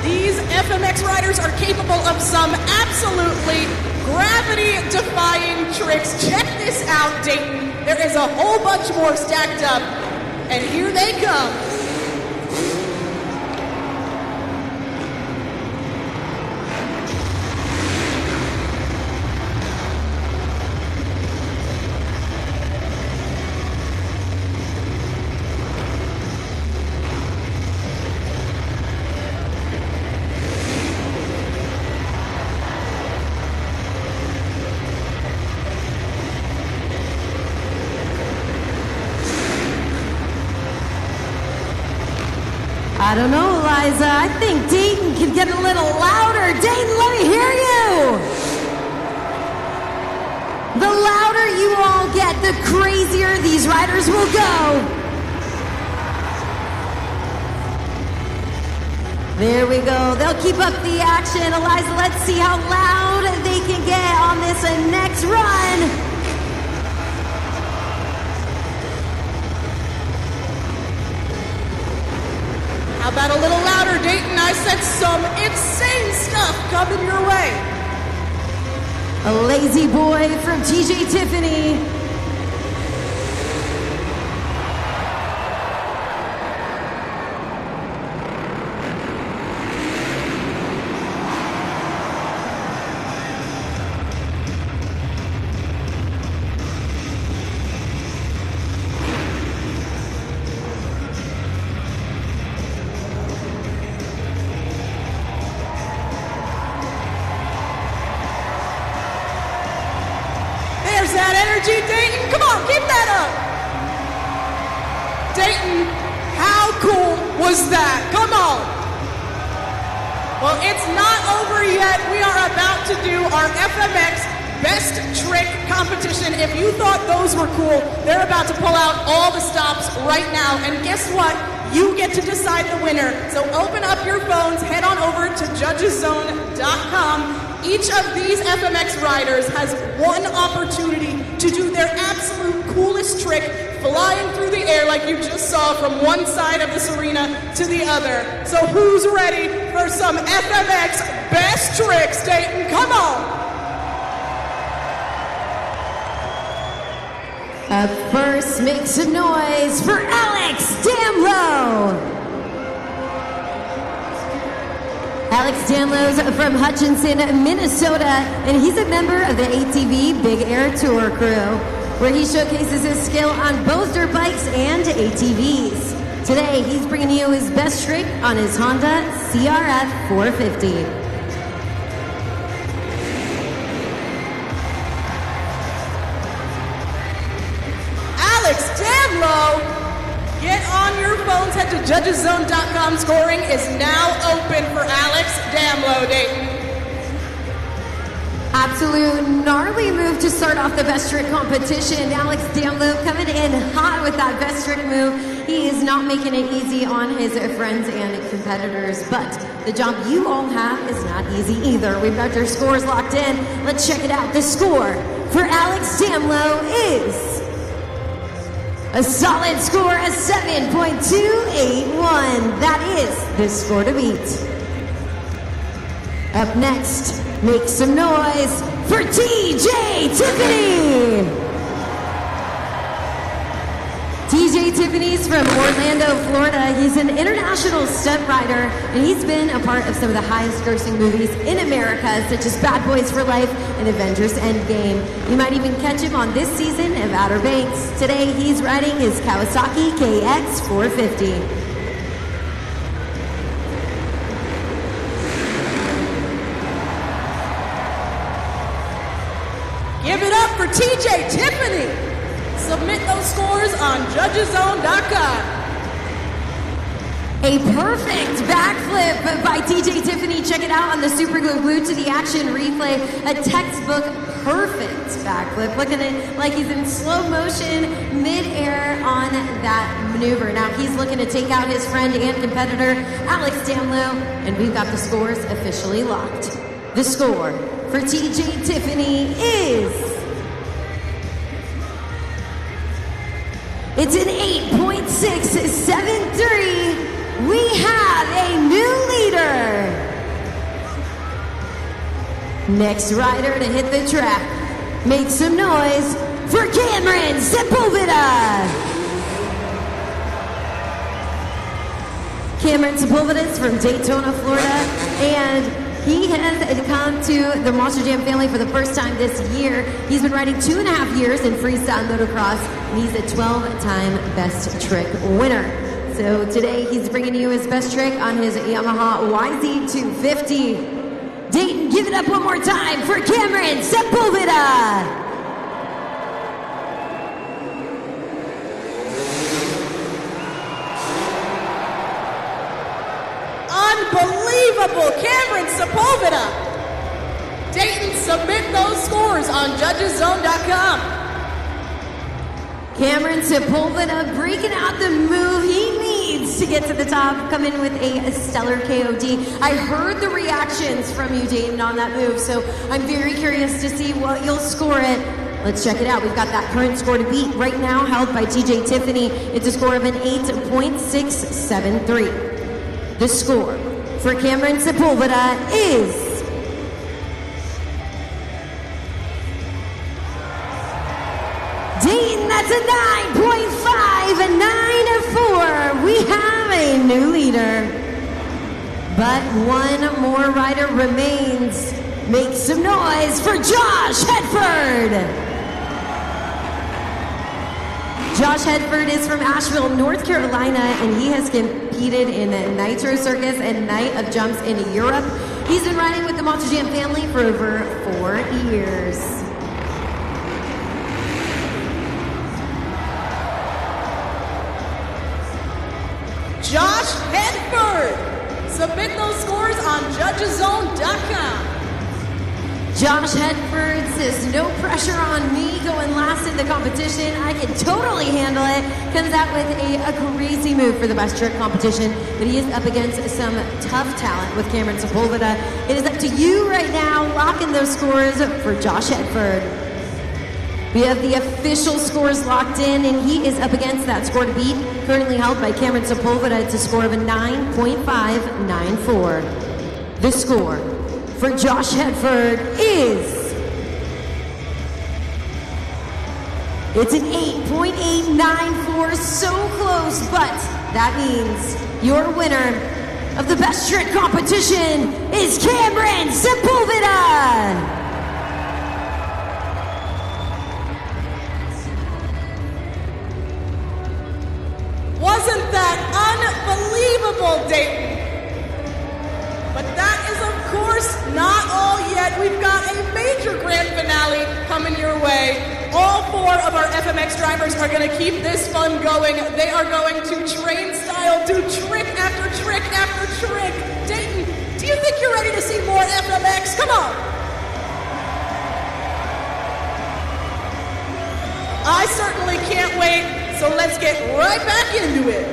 These FMX riders are capable of some absolutely gravity-defying tricks. Check this out, Dayton. There is a whole bunch more stacked up, and here they come. I don't know, Eliza. I think Dayton can get a little louder. Dayton, let me hear you. The louder you all get, the crazier these riders will go. There we go. They'll keep up the action. Eliza, let's see how loud they can get on this next run. How about a little louder, Dayton? I said some insane stuff coming your way. A lazy boy from TJ Tiffany. That energy, Dayton. Come on, keep that up. Dayton, how cool was that? Come on. Well, it's not over yet. We are about to do our FMX Best Trick competition. If you thought those were cool, they're about to pull out all the stops right now. And guess what? You get to decide the winner. So open up your phones, head on over to judgeszone.com. Each of these FMX riders has one opportunity to do their absolute coolest trick, flying through the air like you just saw from one side of this arena to the other. So who's ready for some FMX Best Tricks, Dayton? Come on! Up first, make some noise for Alex Damlow. Alex Damlow's from Hutchinson, Minnesota, and he's a member of the ATV Big Air Tour crew, where he showcases his skill on both dirt bikes and ATVs. Today, he's bringing you his best trick on his Honda CRF 450. Alex Damlow! Get on your phones, head to judgeszone.com. Scoring is now open for Alex Damlow, Dayton. Absolute gnarly move to start off the best trick competition. Alex Damlow coming in hot with that best trick move. He is not making it easy on his friends and competitors, but the job you all have is not easy either. We've got your scores locked in. Let's check it out. The score for Alex Damlow is a solid score of 7.281. That is the score to beat. Up next, make some noise for TJ Tiffany. TJ Tiffany's from Orlando, Florida. He's an international stunt rider, and he's been a part of some of the highest grossing movies in America, such as Bad Boys for Life and Avengers Endgame. You might even catch him on this season of Outer Banks. Today, he's riding his Kawasaki KX 450. Give it up for TJ Tiffany. Submit those scores on judgeszone.com. A perfect backflip by TJ Tiffany. Check it out on the Super Glue Glued to the Action replay. A textbook perfect backflip. Look at it like he's in slow motion mid-air on that maneuver. Now he's looking to take out his friend and competitor, Alex Damlow, and we've got the scores officially locked. The score for TJ Tiffany is... it's an 8.673. We have a new leader. Next rider to hit the track. Make some noise for Cameron Sepulveda. Cameron Sepulveda is from Dayton, Florida, and he has come to the Monster Jam family for the first time this year. He's been riding 2.5 years in freestyle motocross, and he's a 12-time best trick winner. So today he's bringing you his best trick on his Yamaha YZ250. Dayton, give it up one more time for Cameron Sepulveda. Unbelievable, Cameron Sepulveda. Dayton, submit those scores on judgeszone.com. Cameron Sepulveda breaking out the move he needs to get to the top, come in with a stellar KOD. I heard the reactions from you, Dayton, on that move, so I'm very curious to see what you'll score it. Let's check it out. We've got that current score to beat right now, held by TJ Tiffany. It's a score of an 8.673. The score for Cameron Sepulveda is Dayton, that's a 9.594. We have a new leader. But one more rider remains. Make some noise for Josh Hedford. Josh Hedford is from Asheville, North Carolina, and he has competed in the Nitro Circus and Night of Jumps in Europe. He's been riding with the Monster Jam family for over 4 years. Josh Hedford. Submit those scores on judgeszone.com. Josh Hedford says, no pressure on me going last in the competition. I can totally handle it. Comes out with a crazy move for the best trick competition, but he is up against some tough talent with Cameron Sepulveda. It is up to you right now. Lock in those scores for Josh Hedford. We have the official scores locked in, and he is up against that score to beat, currently held by Cameron Sepulveda. It's a score of a 9.594. The score for Josh Hedford is... It's an 8.894, so close, but that means your winner of the best trick competition is Cameron Sepulveda! Wasn't that unbelievable, Dayton? But that is, of course, not all yet. We've got a major grand finale coming your way. All 4 of our FMX drivers are going to keep this fun going. They are going to train style, do trick after trick after trick. Dayton, do you think you're ready to see more FMX? Come on. I certainly can't wait. So let's get right back into it.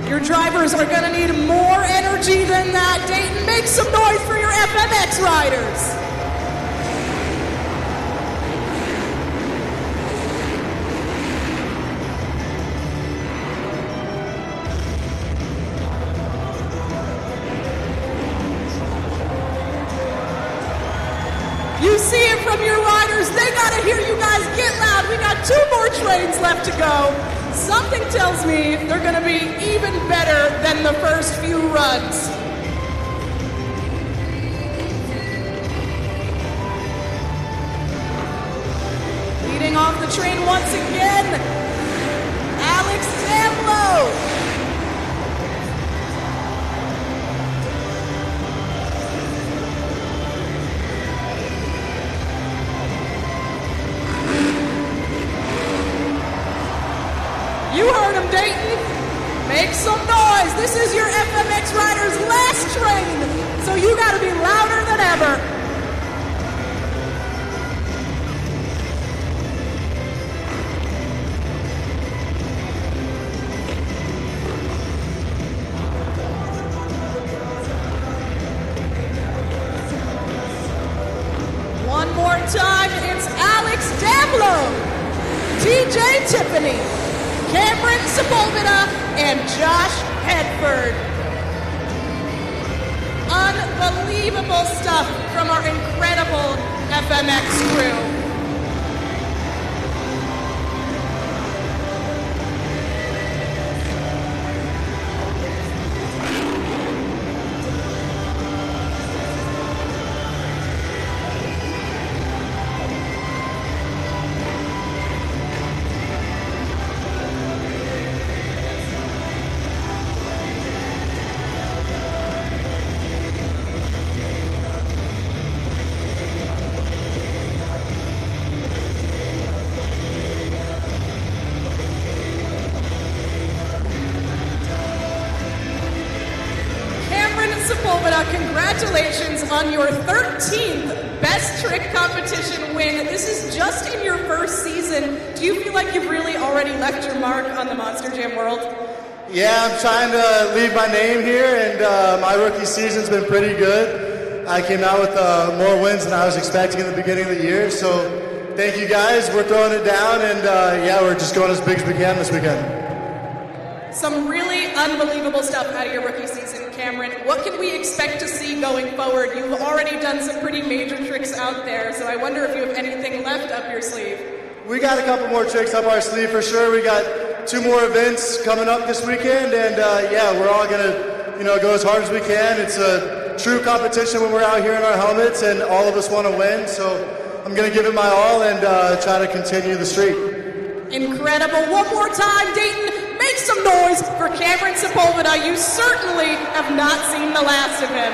Your drivers are going to need more energy than that. Dayton, make some noise for your FMX riders. You see it from your riders. They got to hear you guys get loud. We got 2 more trains left to go. Something tells me they're going to be even better than the first few runs. Leading off the train once again, Alex Zamlo. You heard him, Dayton. Make some noise. This is your FMX Riders' last train, so you got to be louder than ever. One more time, it's Alex Damlo, TJ Tiffany, Cameron Sepulveda, and Josh Hedford. Unbelievable stuff from our incredible FMX crew. congratulations on your 13th Best Trick Competition win. This is just in your first season. Do you feel like you've really already left your mark on the Monster Jam world? Yeah, I'm trying to leave my name here, and my rookie season's been pretty good. I came out with more wins than I was expecting in the beginning of the year, so thank you guys. We're throwing it down, and yeah, we're just going as big as we can this weekend. Some really unbelievable stuff out of your rookie season, Cameron. What can we expect to see going forward? You've already done some pretty major tricks out there, so I wonder if you have anything left up your sleeve. We got a couple more tricks up our sleeve for sure. We got 2 more events coming up this weekend, and yeah, we're all gonna, go as hard as we can. It's a true competition when we're out here in our helmets, and all of us want to win. So I'm gonna give it my all and try to continue the streak. Incredible! One more time, Dayton. Make some noise for Cameron Sepulveda. You certainly have not seen the last of him.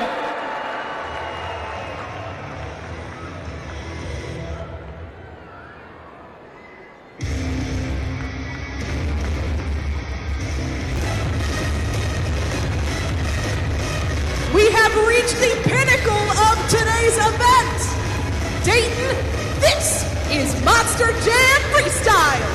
We have reached the pinnacle of today's event. Dayton, this is Monster Jam Freestyle.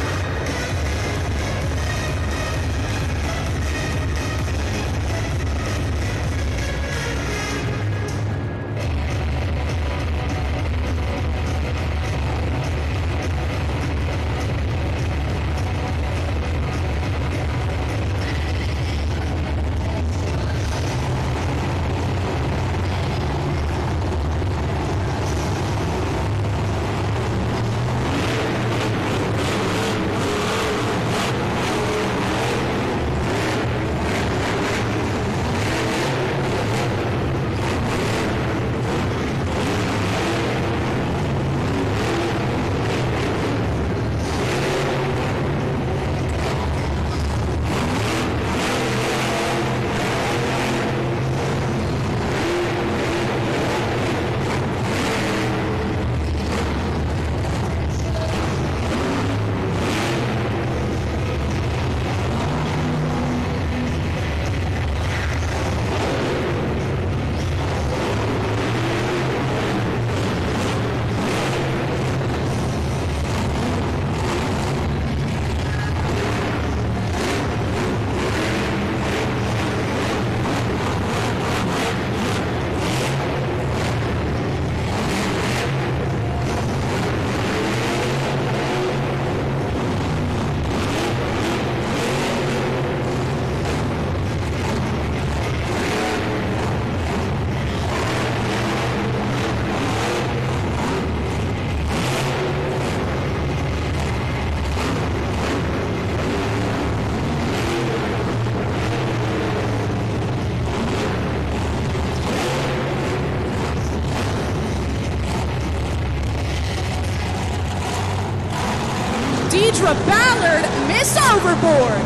Deidre Ballard, Miss Overboard.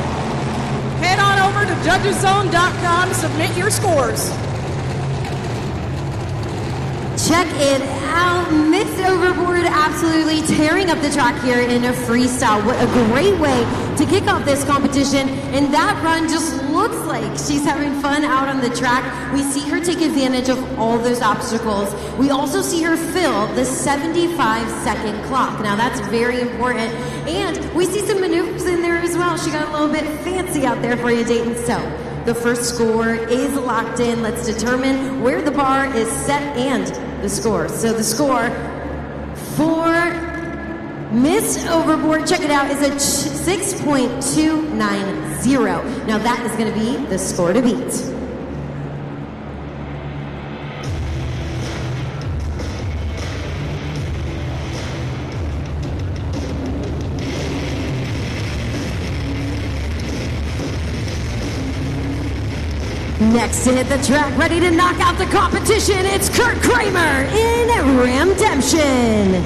Head on over to judgeszone.com, submit your scores. Check it out. Miss Overboard absolutely tearing up the track here in a freestyle. What a great way to kick off this competition. And that run just looks like she's having fun out on the track. We see her take advantage of all those obstacles. We also see her fill the 75-second clock. Now that's very important. And we see some maneuvers in there as well. She got a little bit fancy out there for you, Dayton. So the first score is locked in. Let's determine where the bar is set and the score. So the score for Miss Overboard, check it out, is a 6.290. Now that is going to be the score to beat. Next to hit the track, ready to knock out the competition, it's Kurt Kramer in Ramdemption.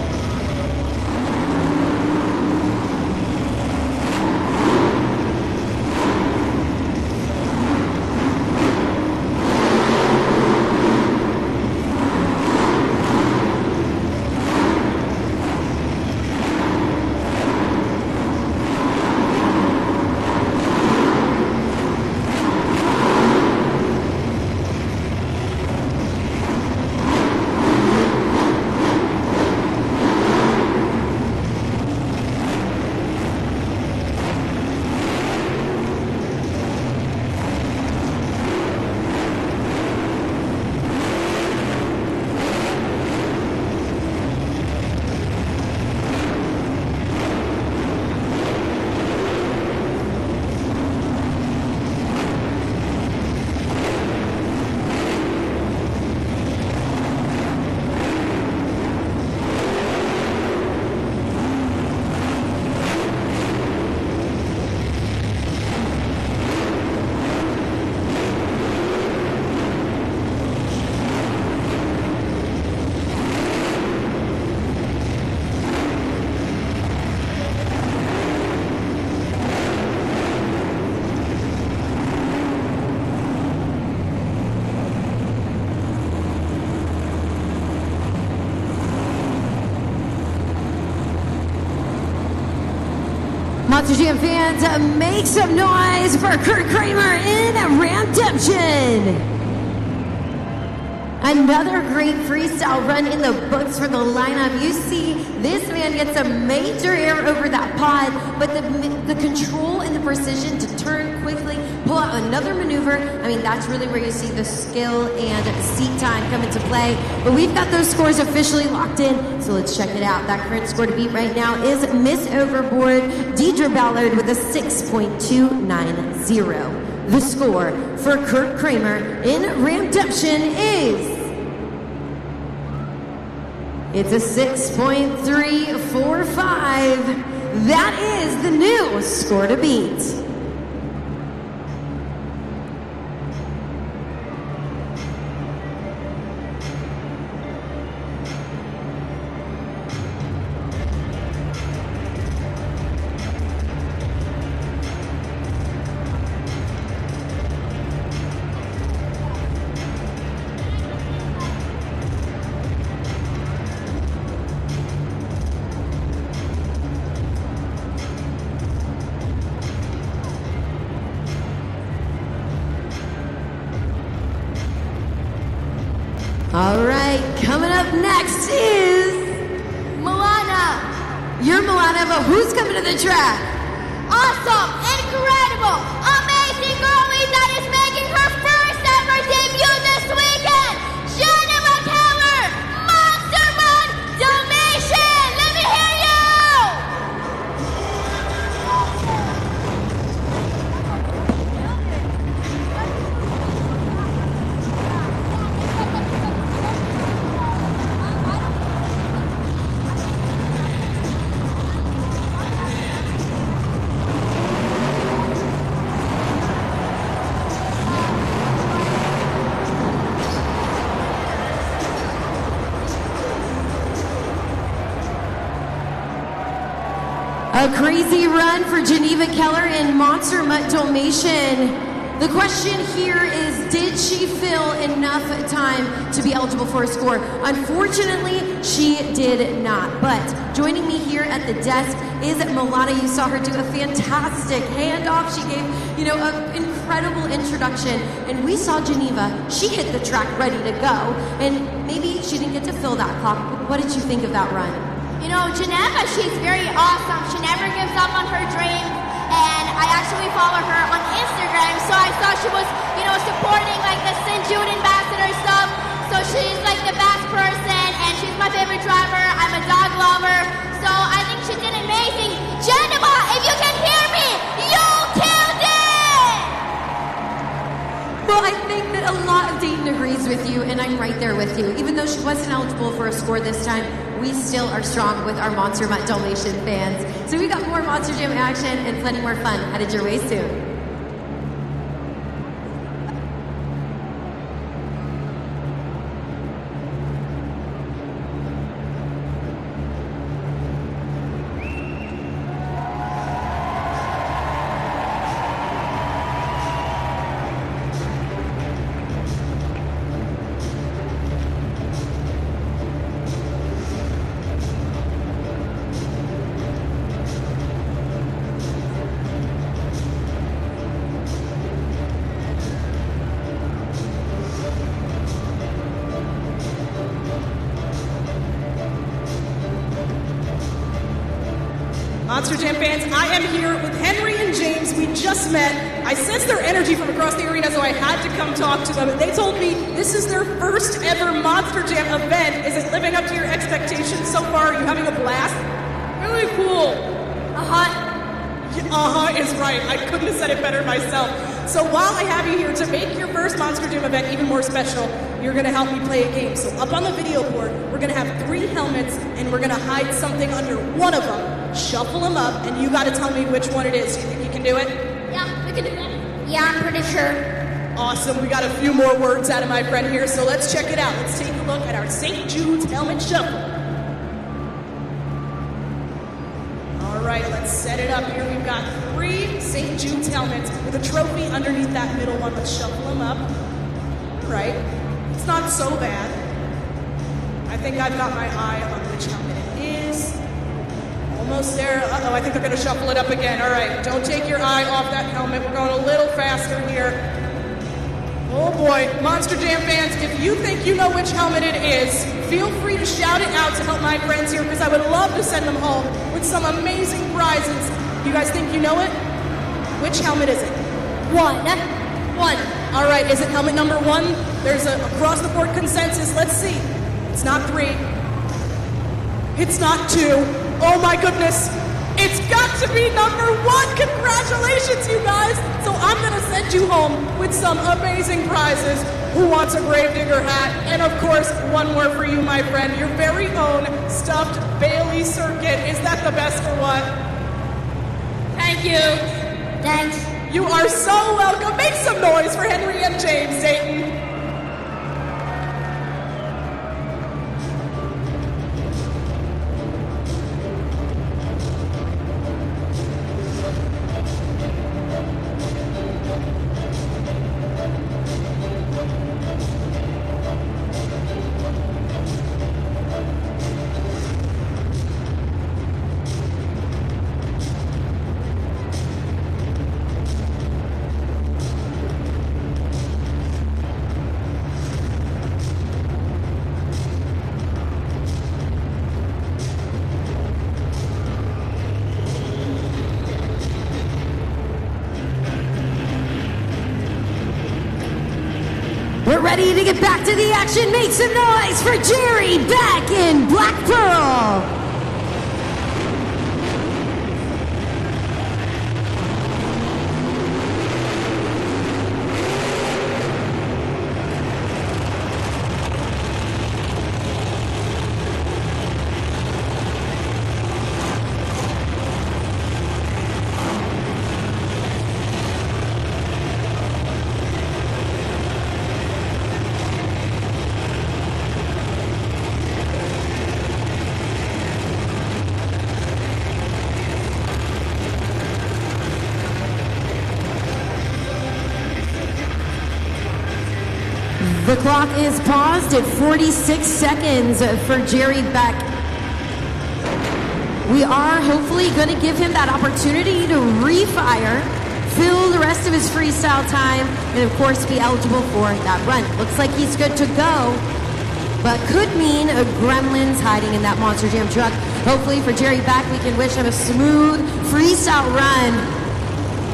Monster Jam fans, make some noise for Kurt Kramer in Ramdemption. Another great freestyle run in the books for the lineup. You see, this man gets a major air over that pod, but the control and the precision to turn quickly, pull out another maneuver. I mean, that's really where you see the skill and seat time come into play. But we've got those scores officially locked in, so let's check it out. That current score to beat right now is Miss Overboard, Deidre Ballard with a 6.290. The score for Kurt Kramer in Ramdemption is... it's a 6.345. That is the new score to beat. All right, coming up next is Milana. You're Milana, but who's coming to the track? Awesome, incredible, amazing girlie that is making her first ever debut this weekend. Jennifer Keller, Monster Run Dalmatian. Let me hear you. A crazy run for Geneva Keller in Monster Mutt Dalmatian. The question here is, did she fill enough time to be eligible for a score? Unfortunately, she did not. But joining me here at the desk is Milana. You saw her do a fantastic handoff. She gave, an incredible introduction. And we saw Geneva. She hit the track ready to go. And maybe she didn't get to fill that clock. What did you think of that run? Geneva, she's very awesome. She never gives up on her dreams. And I actually follow her on Instagram. So I saw she was, supporting like the St. Jude ambassador stuff. So she's like the best person. And she's my favorite driver. I'm a dog lover. So I think she did amazing. Geneva, if you can hear me, you killed it! Well, I think that a lot of Dayton agrees with you, and I'm right there with you. Even though she wasn't eligible for a score this time, we still are strong with our Monster Mutt Dalmatian fans. So we got more Monster Jam action and plenty more fun headed your way soon. Monster Jam fans, I am here with Henry and James. We just met. I sensed their energy from across the arena, so I had to come talk to them. And they told me this is their first ever Monster Jam event. Is it living up to your expectations so far? Are you having a blast? Really cool. Is right. I couldn't have said it better myself. So while I have you here to make your first Monster Jam event even more special, you're going to help me play a game. So up on the video board, we're going to have 3 helmets, and we're going to hide something under one of them. Shuffle them up, and you got to tell me which one it is. Do you think you can do it? Yeah, we can do that. Yeah, I'm pretty sure. Awesome. We got a few more words out of my friend here, so let's check it out. Let's take a look at our St. Jude's helmet shuffle. All right, let's set it up here. We've got 3 St. Jude's helmets with a trophy underneath that middle one. Let's shuffle them up. All right. It's not so bad. I think I've got my eye on which helmet it is. Almost there. Uh-oh, I think they're going to shuffle it up again. All right, don't take your eye off that helmet. We're going a little faster here. Oh boy, Monster Jam fans, if you think you know which helmet it is, feel free to shout it out to help my friends here, because I would love to send them home with some amazing prizes. You guys think you know it? Which helmet is it? One. All right, is it helmet number 1? There's a across-the-board consensus. Let's see. It's not 3. It's not 2. Oh my goodness. It's got to be number 1. Congratulations, you guys. So I'm going to send you home with some amazing prizes. Who wants a Gravedigger hat? And of course, one more for you, my friend. Your very own stuffed Bailey circuit. Is that the best or what? Thank you. Thanks. You are so welcome. Make some noise for Henry and James, Dayton. We're ready to get back to the action. Make some noise for Jerry back in Black Pearl. The clock is paused at 46 seconds for Jerry Beck. We are hopefully going to give him that opportunity to refire, fill the rest of his freestyle time, and of course be eligible for that run. Looks like he's good to go, but could mean a Gremlins hiding in that Monster Jam truck. Hopefully for Jerry Beck, we can wish him a smooth freestyle run,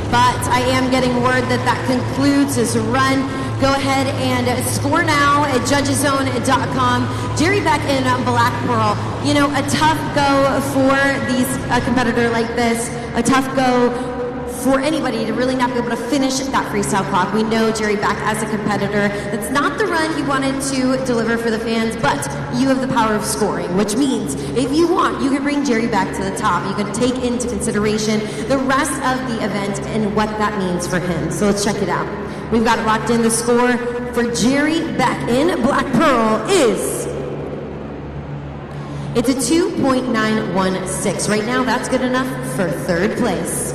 but I am getting word that that concludes his run. Go ahead and score now at judgeszone.com. Jerry Beck in Black Pearl. You know, a tough go for a competitor like this. A tough go for anybody to really not be able to finish that freestyle clock. We know Jerry Beck as a competitor. It's not the run he wanted to deliver for the fans, but you have the power of scoring, which means if you want, you can bring Jerry Beck to the top. You can take into consideration the rest of the event and what that means for him. So let's check it out. We've got it locked in. The score for Jerry Beck in Black Pearl is, it's a 2.916. Right now, that's good enough for third place.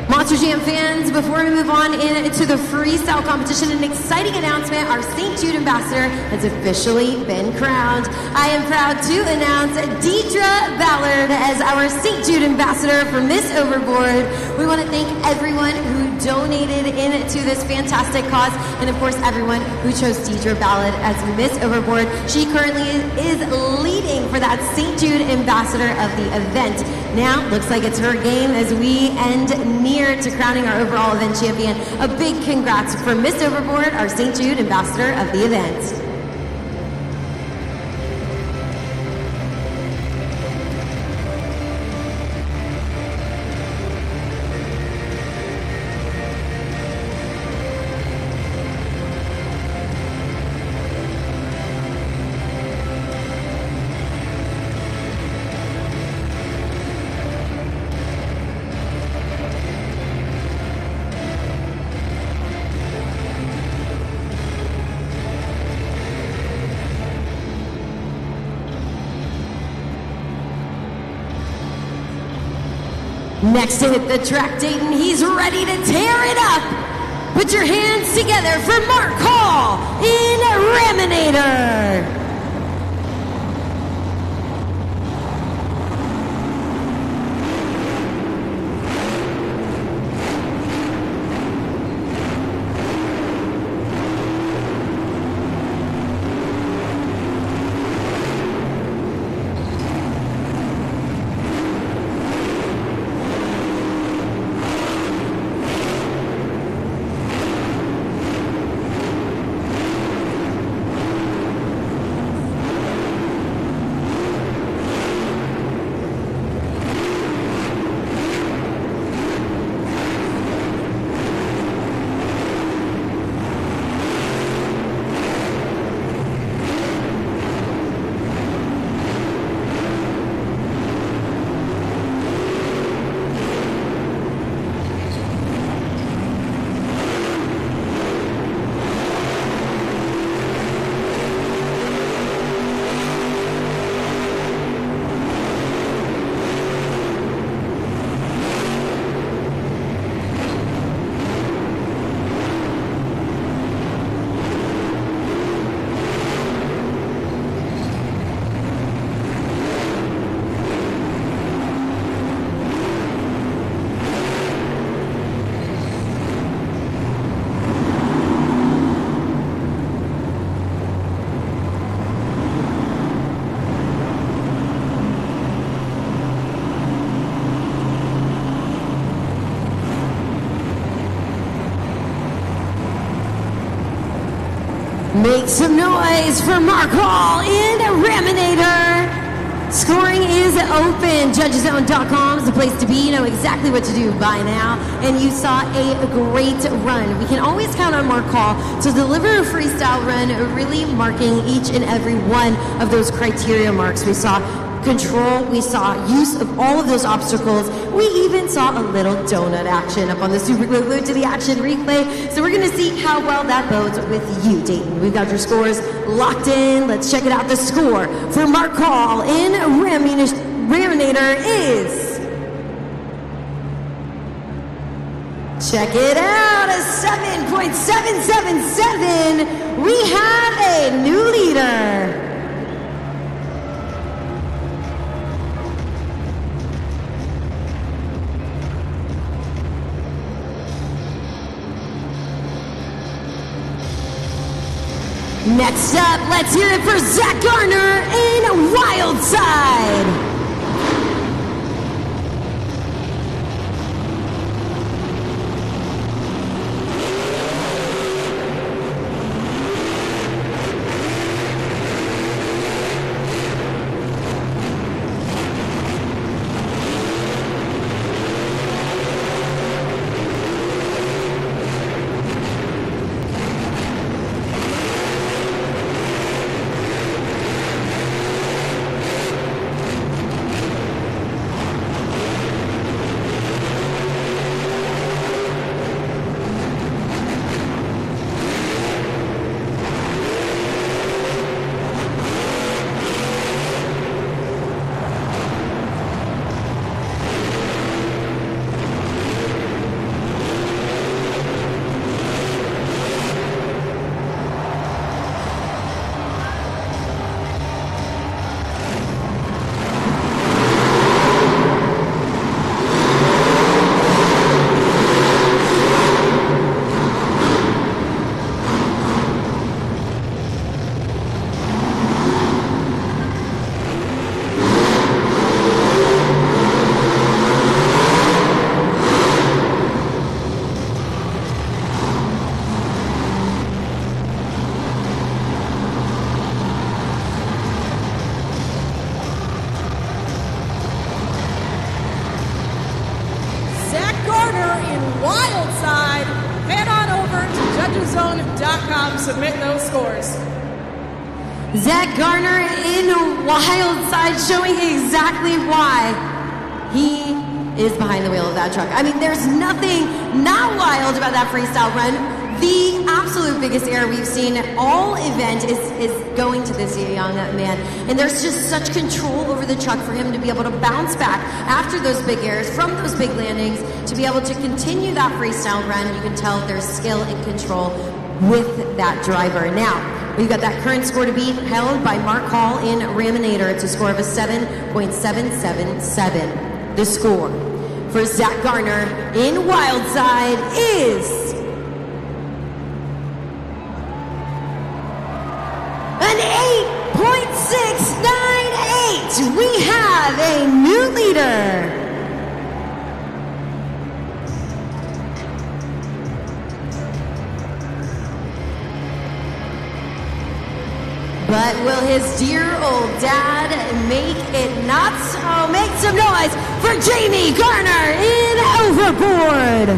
Monster Jam fans, before we move on into the freestyle competition, an exciting announcement. Our St. Jude ambassador has officially been crowned. I am proud to announce Deidre Ballard as our St. Jude ambassador for Miss Overboard. We want to thank everyone who donated into this fantastic cause, and of course everyone who chose Deidre Ballard as Miss Overboard. She currently is leading for that St. Jude ambassador of the event. Now, looks like it's her game as we end near to crowning our overall event champion. A big congrats for Miss Overboard, our St. Jude ambassador of the event. Next to hit the track, Dayton, he's ready to tear it up. Put your hands together for Mark Hall in Raminator. Make some noise for Mark Hall in Raminator. Scoring is open. Judgezone.com is the place to be. You know exactly what to do by now. And you saw a great run. We can always count on Mark Hall to deliver a freestyle run, really marking each and every one of those criteria marks. We saw control, we saw use of all of those obstacles. We even saw a little donut action up on the Super Glued to the Action replay. So we're gonna see how well that bodes with you, Dayton. We've got your scores locked in. Let's check it out. The score for Mark Hall in Raminator is, check it out, a 7.777. We have a new leader. Next up, let's hear it for Zach Garner in Wildside. Wildside, head on over to Judgezone.com, submit those scores. Zach Garner in Wildside, showing exactly why he is behind the wheel of that truck. I mean, there's nothing not wild about that freestyle run. The absolute biggest error we've seen all event is going to this young man. And there's just such control over the truck for him to be able to bounce back after those big errors, from those big landings, to be able to continue that freestyle run. You can tell there's skill and control with that driver. Now, we've got that current score to beat, held by Mark Hall in Raminator. It's a score of a 7.777. The score for Zach Garner in Wildside is an 8.698. We have a new leader. But will his dear old dad make it nuts? Oh, make some noise for Jamie Garner in Overboard.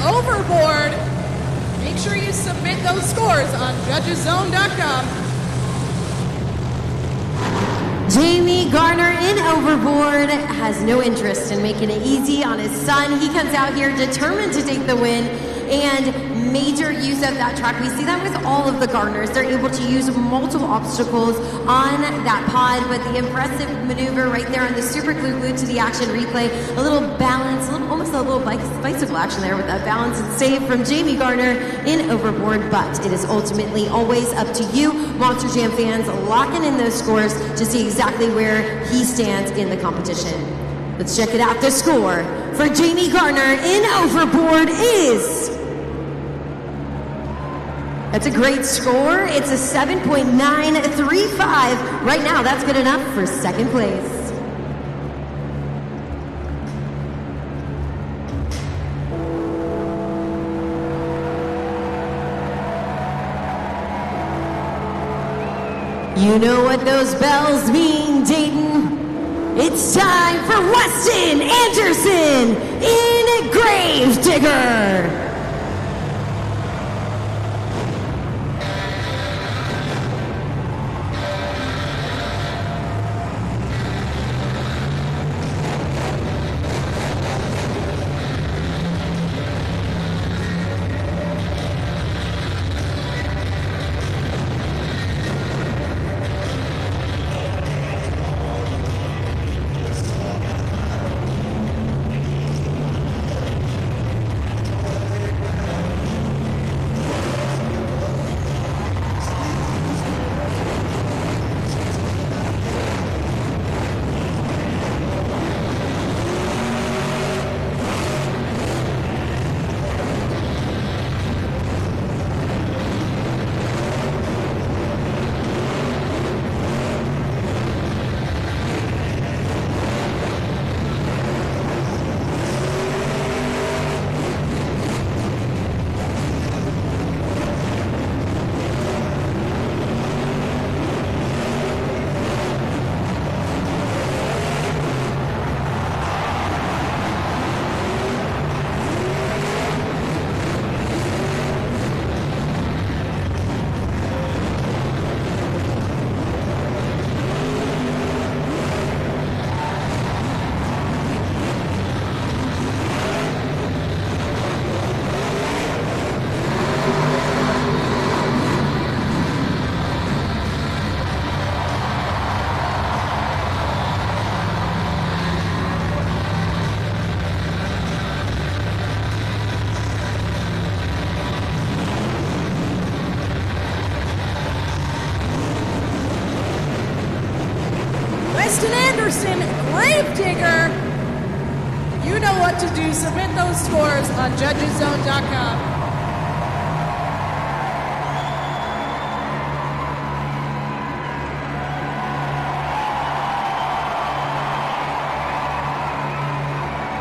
Overboard. Make sure you submit those scores on judgeszone.com. Jamie Garner in Overboard has no interest in making it easy on his son. He comes out here determined to take the win, and major use of that track. We see that with all of the Garners. They're able to use multiple obstacles on that pod, but the impressive maneuver right there on the super glued to the action replay, a little balance, almost a little bicycle action there with that balance and save from Jamie Garner in Overboard, but it is ultimately always up to you, Monster Jam fans, locking in those scores to see exactly where he stands in the competition. Let's check it out. The score for Jamie Garner in Overboard is... That's a great score. It's a 7.935. Right now, that's good enough for second place. You know what those bells mean, Dayton. It's time for Weston Anderson in Gravedigger. Anderson, Gravedigger. You know what to do. Submit those scores on judgeszone.com.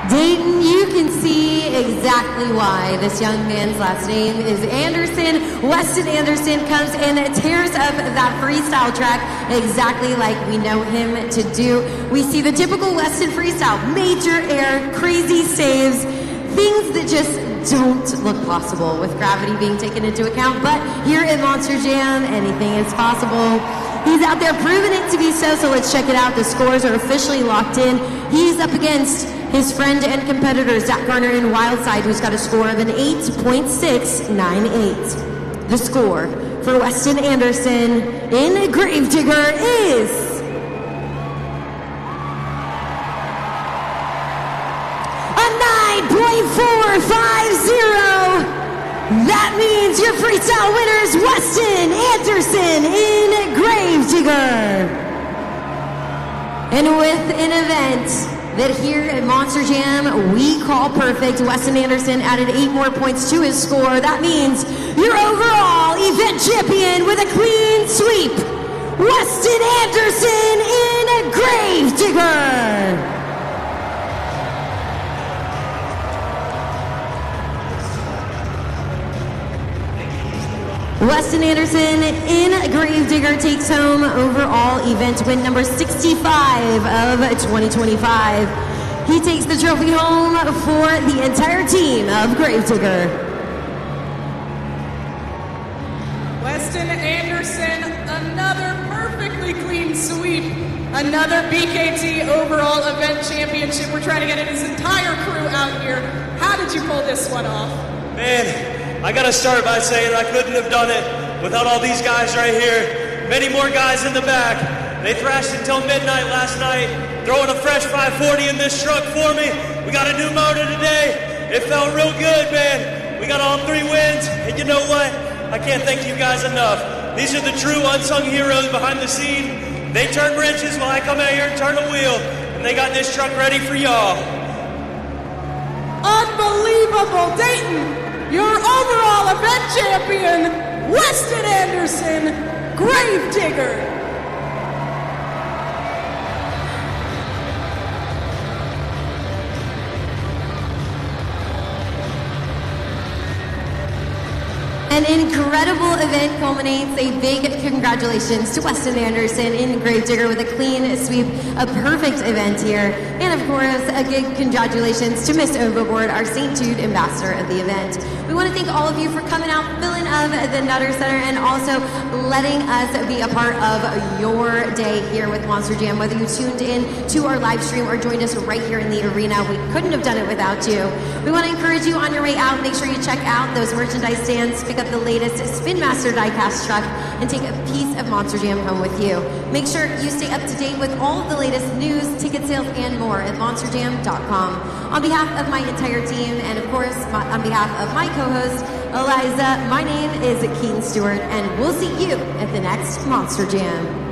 Dayton, you can see exactly why this young man's last name is Anderson. Weston Anderson comes and tears up that freestyle track exactly like we know him to do. We see the typical Weston freestyle, major air, crazy saves, things that just don't look possible with gravity being taken into account. But here at Monster Jam, anything is possible. He's out there proving it to be so let's check it out. The scores are officially locked in. He's up against his friend and competitor, Zach Garner in Wildside, who's got a score of an 8.698. The score for Weston Anderson in Gravedigger is a 9.450. That means your freestyle winners, Weston Anderson in Gravedigger. And with an event that here at Monster Jam we call perfect, Weston Anderson added 8 more points to his score. That means your overall event champion with a clean sweep, Weston Anderson in Gravedigger. Weston Anderson in Gravedigger takes home overall event win number 65 of 2025. He takes the trophy home for the entire team of Gravedigger. Weston Anderson, another perfectly clean sweep. Another BKT overall event championship. We're trying to get his entire crew out here. How did you pull this one off? Man, I gotta start by saying I couldn't have done it without all these guys right here. Many more guys in the back. They thrashed until midnight last night, throwing a fresh 540 in this truck for me. We got a new motor today. It felt real good, man. We got all 3 wins, and you know what? I can't thank you guys enough. These are the true unsung heroes behind the scene. They turn wrenches while I come out here and turn a wheel, and they got this truck ready for y'all. Unbelievable, Dayton! Your overall event champion, Weston Anderson, Gravedigger. An incredible event culminates. A big congratulations to Weston Anderson in Gravedigger with a clean sweep, a perfect event here. And of course, a big congratulations to Miss Overboard, our St. Jude ambassador of the event. We want to thank all of you for coming out, filling of the Nutter Center, and also letting us be a part of your day here with Monster Jam. Whether you tuned in to our live stream or joined us right here in the arena, we couldn't have done it without you. We want to encourage you on your way out, make sure you check out those merchandise stands, pick up the latest Spin Master diecast truck, and take a piece of Monster Jam home with you. Make sure you stay up to date with all of the latest news, ticket sales, and more at monsterjam.com. On behalf of my entire team, and of course, on behalf of my co-host, Eliza, my name is Keaton Stewart, and we'll see you at the next Monster Jam.